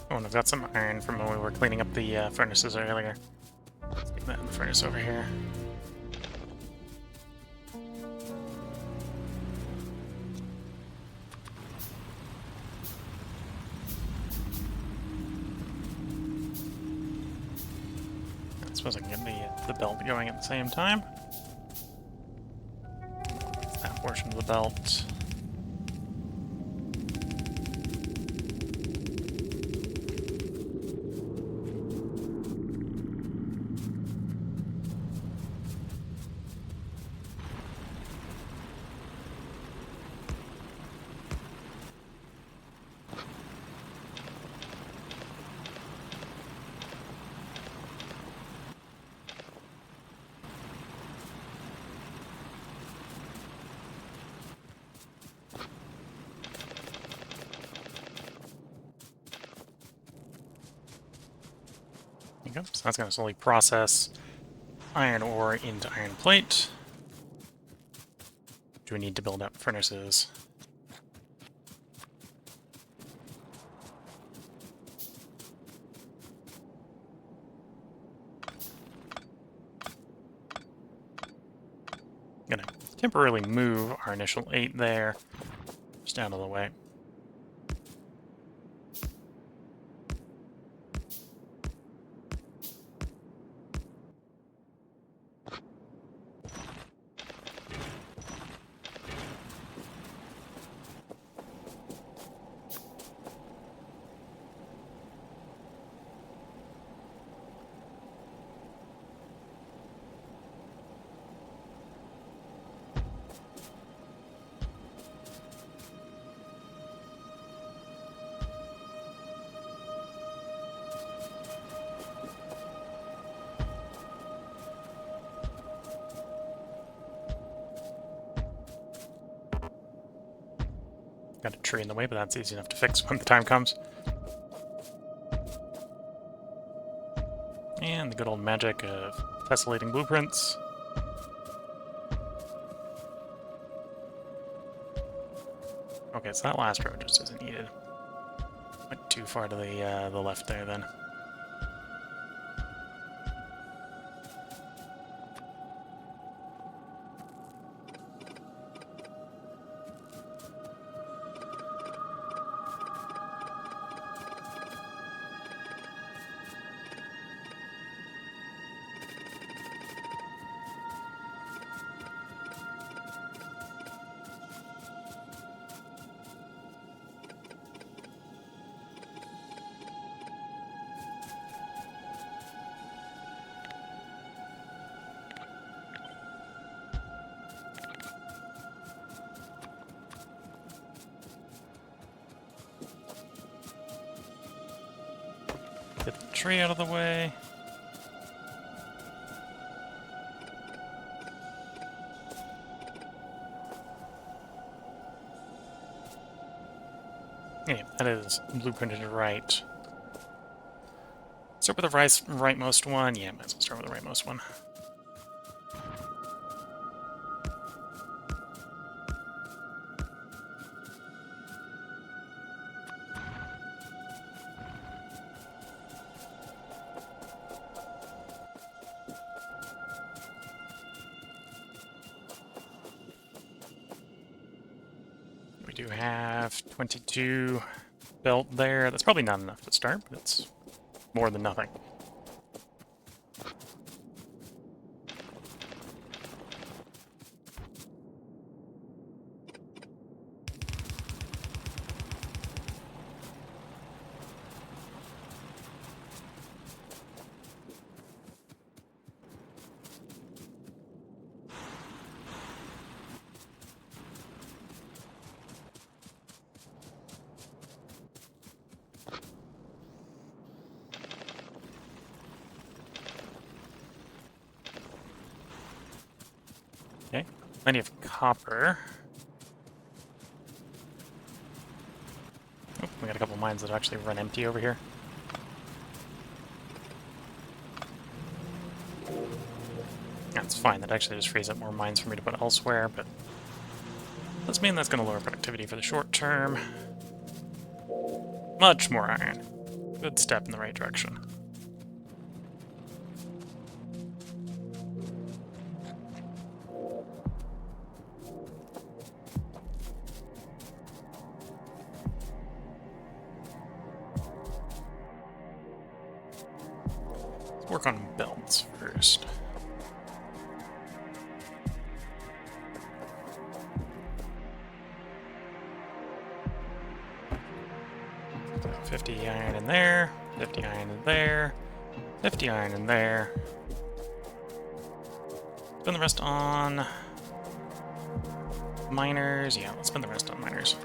Oh, and I've got some iron from when we were cleaning up the furnaces earlier. Let's get that in the furnace over here. I suppose I can get the belt going at the same time. That portion of the belt. There you go. So that's going to slowly process iron ore into iron plate. Do we need to build up furnaces? I'm going to temporarily move our initial 8 there, just out of the way. Got a tree in the way, but that's easy enough to fix when the time comes. And the good old magic of tessellating blueprints. Okay, so that last row just isn't needed. Went too far to the left there then. Get the tree out of the way. Yeah, that is blueprinted right. Start with the rightmost one. Yeah, might as well start with the rightmost one. We do have 22 belt there. That's probably not enough to start, but it's more than nothing. Okay, plenty of copper. Oh, we got a couple mines that actually run empty over here. That's fine, that actually just frees up more mines for me to put elsewhere, but does mean that's going to lower productivity for the short term. Much more iron. Good step in the right direction. Let's work on belts first. So 50 iron in there, 50 iron in there, 50 iron in there. Spend the rest on miners. Yeah, let's spend the rest on miners.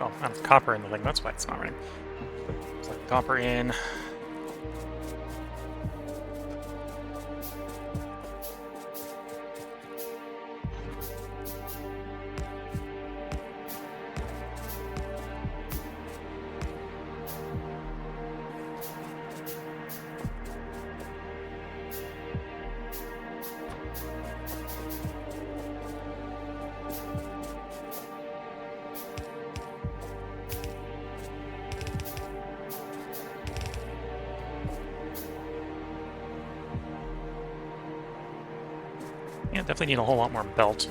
Oh, I have copper in the thing, that's why it's not running. So copper in. Yeah, definitely need a whole lot more belt.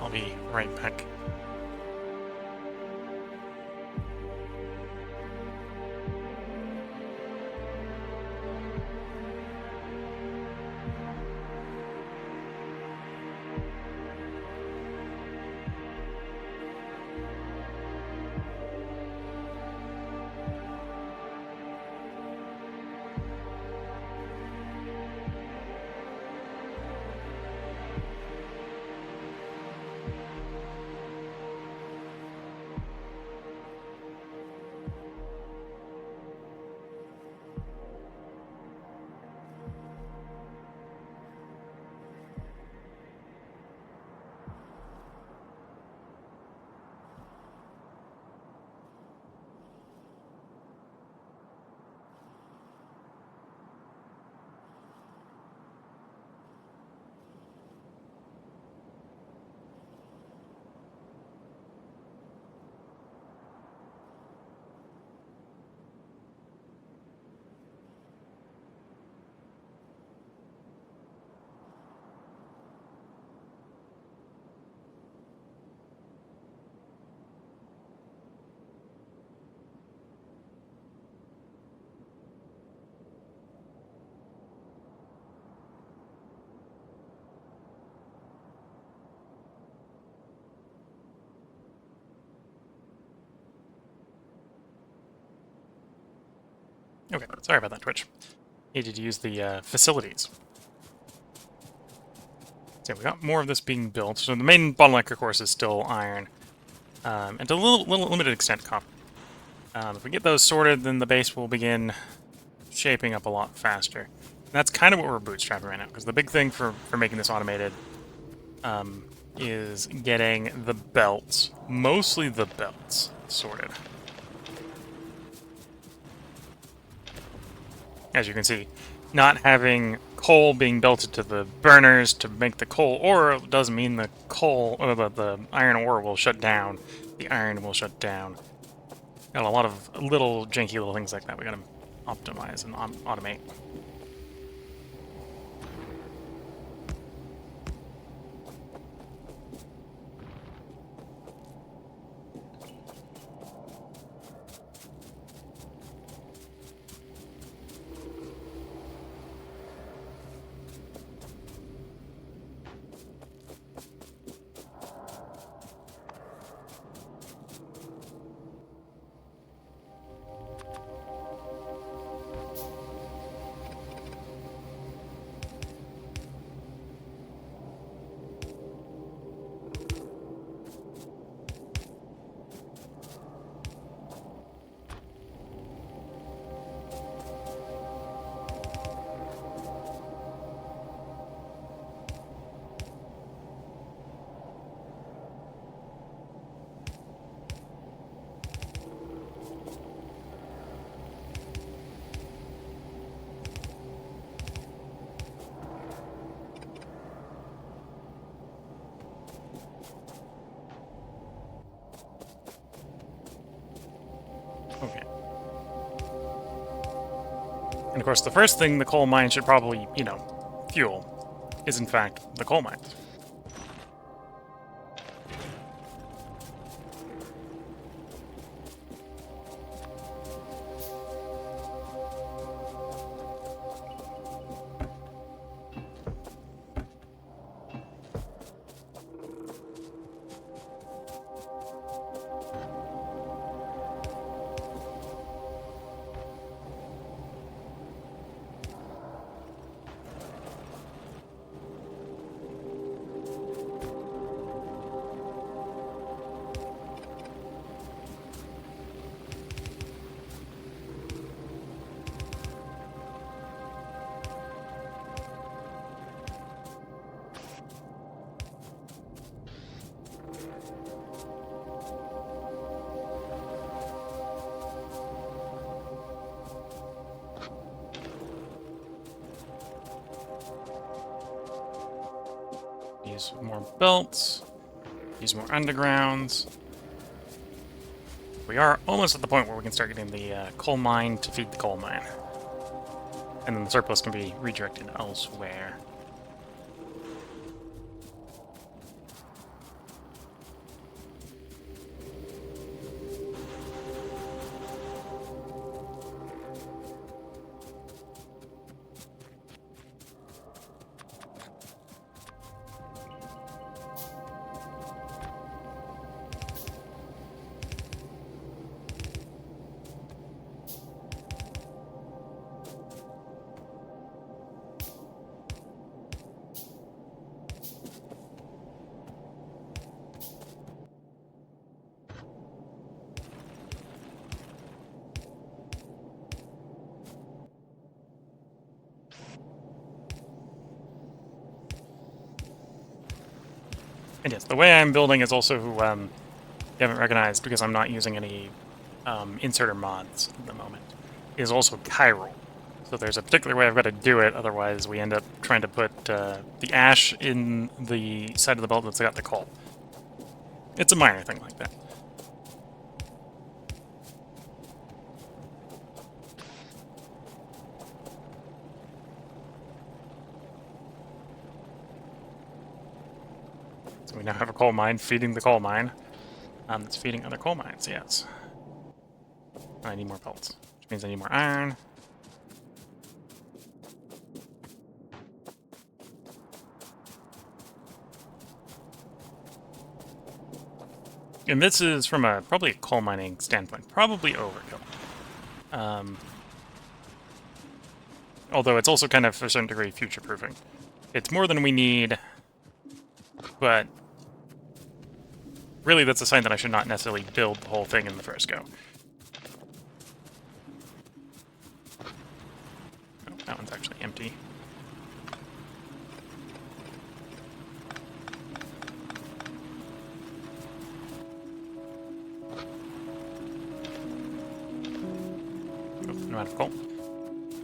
I'll be right back. Okay, sorry about that, Twitch. Needed to use the facilities. So we got more of this being built. So the main bottleneck, of course, is still iron. And to a little limited extent, copper. If we get those sorted, then the base will begin shaping up a lot faster. And that's kind of what we're bootstrapping right now, because the big thing for making this automated is getting the belts, mostly the belts, sorted. As you can see, not having coal being belted to the burners to make the coal ore doesn't mean the coal, or the iron ore will shut down. The iron will shut down. Got a lot of little janky little things like that we gotta optimize and automate. Okay. And of course, the first thing the coal mine should probably, fuel, is in fact the coal mines. Use more belts. Use more undergrounds. We are almost at the point where we can start getting the coal mine to feed the coal mine. And then the surplus can be redirected elsewhere. And yes, the way I'm building is also who you haven't recognized because I'm not using any inserter mods at the moment, is also chiral. So there's a particular way I've got to do it, otherwise we end up trying to put the ash in the side of the belt that's got the coal. It's a minor thing like that. So we now have a coal mine feeding the coal mine. That's feeding other coal mines, yes. I need more pelts, which means I need more iron. And this is from probably a coal mining standpoint, probably overkill. although it's also kind of, to a certain degree, future-proofing. It's more than we need, but really that's a sign that I should not necessarily build the whole thing in the first go. Oh, that one's actually empty. Oh, no out of coal.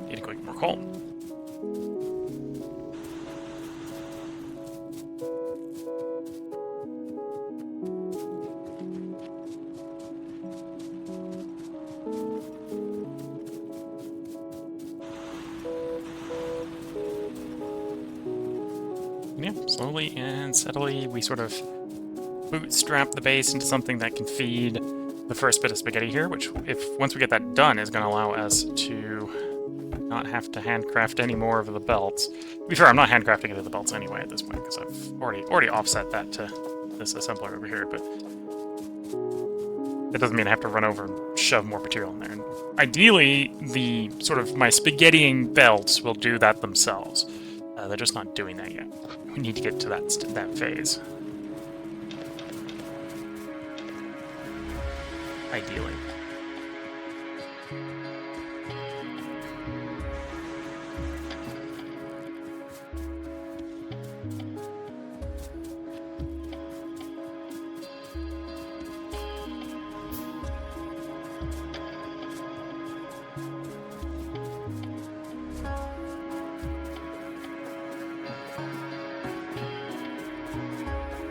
Need to go get more coal. Yeah, slowly and steadily we sort of bootstrap the base into something that can feed the first bit of spaghetti here, which, once we get that done, is going to allow us to not have to handcraft any more of the belts. To be fair, I'm not handcrafting any of the belts anyway at this point, because I've already offset that to this assembler over here, but that doesn't mean I have to run over and shove more material in there. And ideally, the sort of my spaghettiing belts will do that themselves. They're just not doing that yet. We need to get to that phase. Ideally.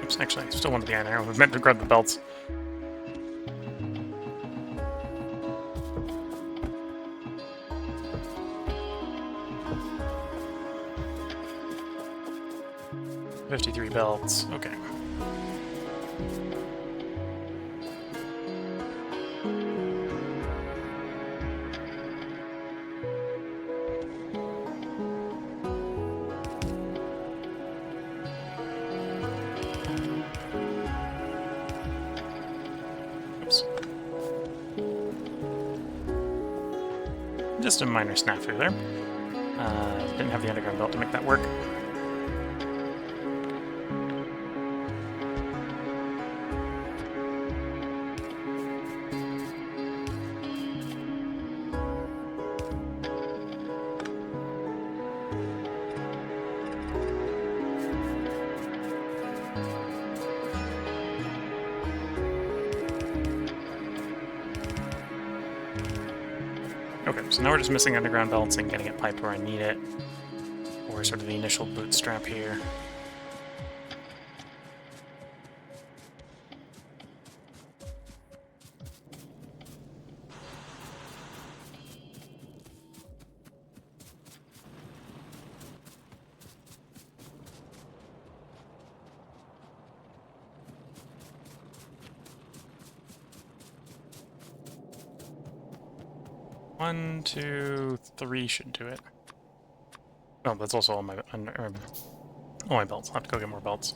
Oops, actually, I still wanted the iron arrow. I was meant to grab the belts. $53 belts. Okay. Oops. Just a minor snafu there. Didn't have the underground belt to make that work. Okay, so now we're just missing underground belts and getting it piped where I need it. Or sort of the initial bootstrap here. One, two, three should do it. Oh, that's also all my belts. I'll have to go get more belts.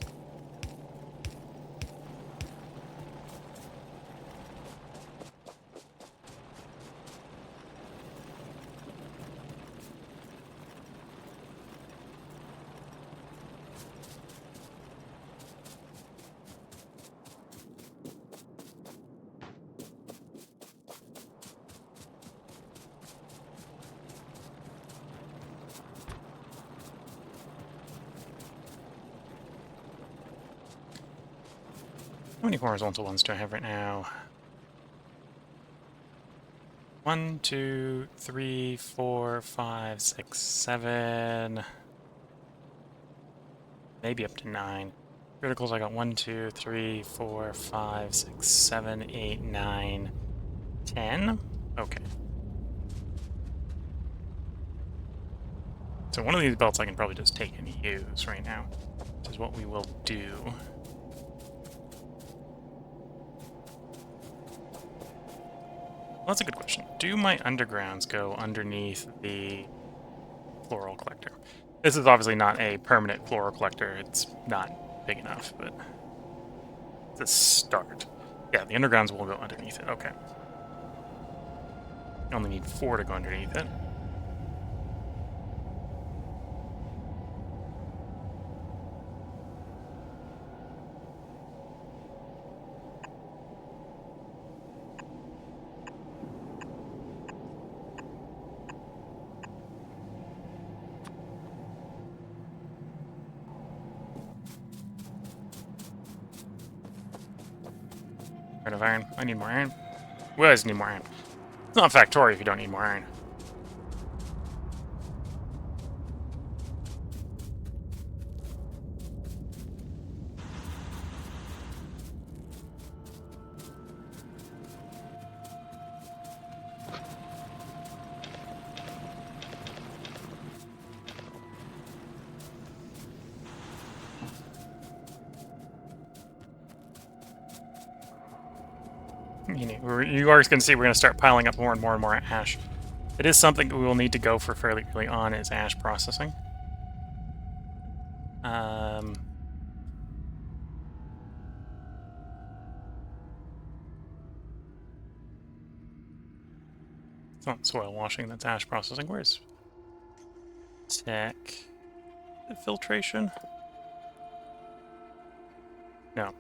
How many horizontal ones do I have right now? 1, 2, 3, 4, 5, 6, 7. Maybe up to 9. Criticals, I got 1, 2, 3, 4, 5, 6, 7, 8, 9, 10. Okay. So one of these belts I can probably just take and use right now, which is what we will do. Well, that's a good question. Do my undergrounds go underneath the floral collector? This is obviously not a permanent floral collector. It's not big enough, but it's a start. Yeah, the undergrounds will go underneath it. Okay. I only need 4 to go underneath it. Out of iron. I need more iron. We always need more iron. It's not Factorio if you don't need more iron. You are going to see we're going to start piling up more and more and more ash. It is something that we will need to go for fairly early on, is ash processing. It's not soil washing, that's ash processing. Where's tech? Filtration? No.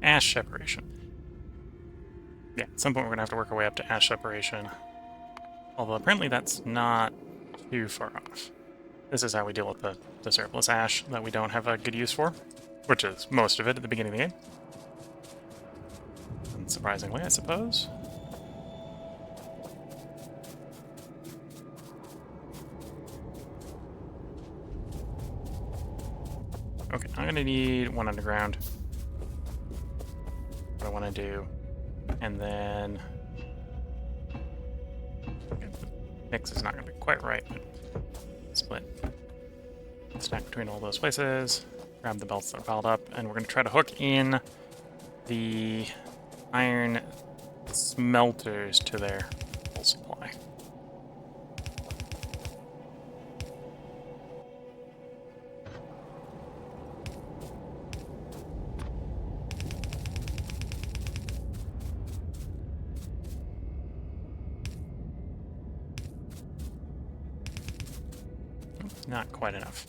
Ash separation. Yeah, at some point we're going to have to work our way up to ash separation. Although apparently that's not too far off. This is how we deal with the surplus ash that we don't have a good use for, which is most of it at the beginning of the game. Unsurprisingly, I suppose. Okay, I'm gonna need one underground. What I want to do, and then mix is not gonna be quite right, but split. Stack between all those places. Grab the belts that are piled up, and we're gonna try to hook in the iron smelters to their full supply. Not quite enough.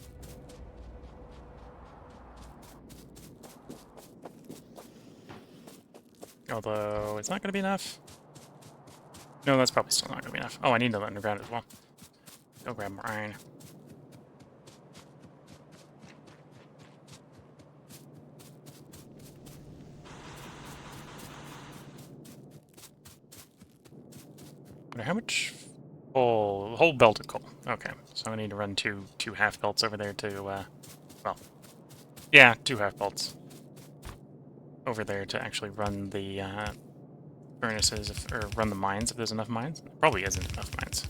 Although, it's not going to be enough. No, that's probably still not going to be enough. Oh, I need another underground as well. Go grab more iron. Wonder how much? Oh, whole belt of coal. Okay, so I need to run two half belts over there to, well, yeah, 2 half belts over there to actually run the furnaces, or run the mines if there's enough mines. There probably isn't enough mines.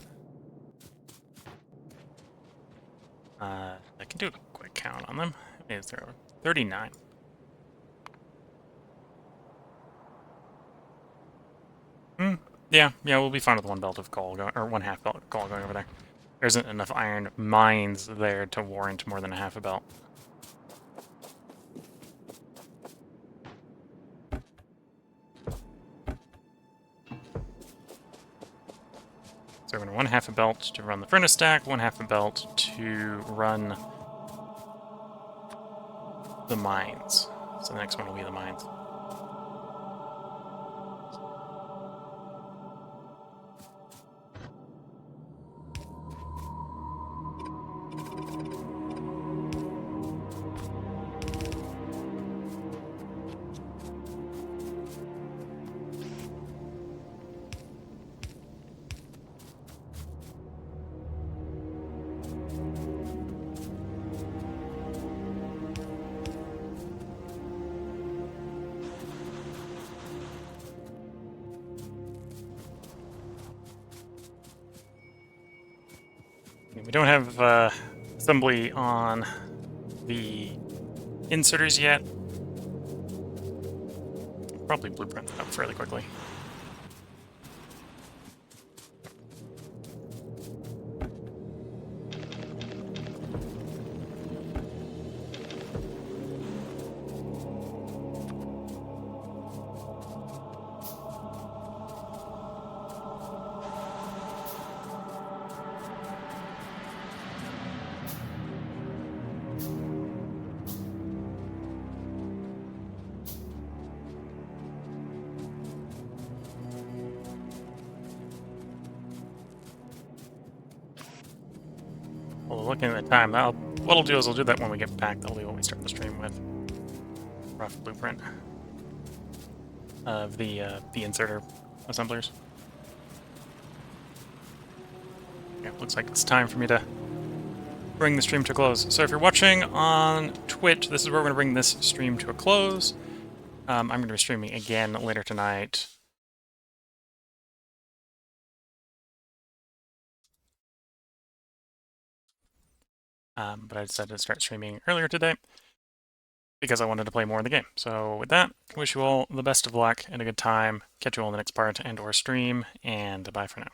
I can do a quick count on them. How many is there? 39. Yeah, we'll be fine with 1 belt of coal, or 1 half belt of coal going over there. There isn't enough iron mines there to warrant more than a half a belt. So we're going to 1 half a belt to run the furnace stack, 1 half a belt to run the mines. So the next one will be the mines. We don't have assembly on the inserters yet. Probably blueprint that up fairly quickly. Well, looking at the time, what I'll do is I'll do that when we get back. That'll be what we start the stream with. Rough blueprint of the inserter assemblers. Yeah, looks like it's time for me to bring the stream to a close. So if you're watching on Twitch, this is where we're going to bring this stream to a close. I'm going to be streaming again later tonight. But I decided to start streaming earlier today because I wanted to play more of the game. So with that, I wish you all the best of luck and a good time. Catch you all in the next part and or stream, and bye for now.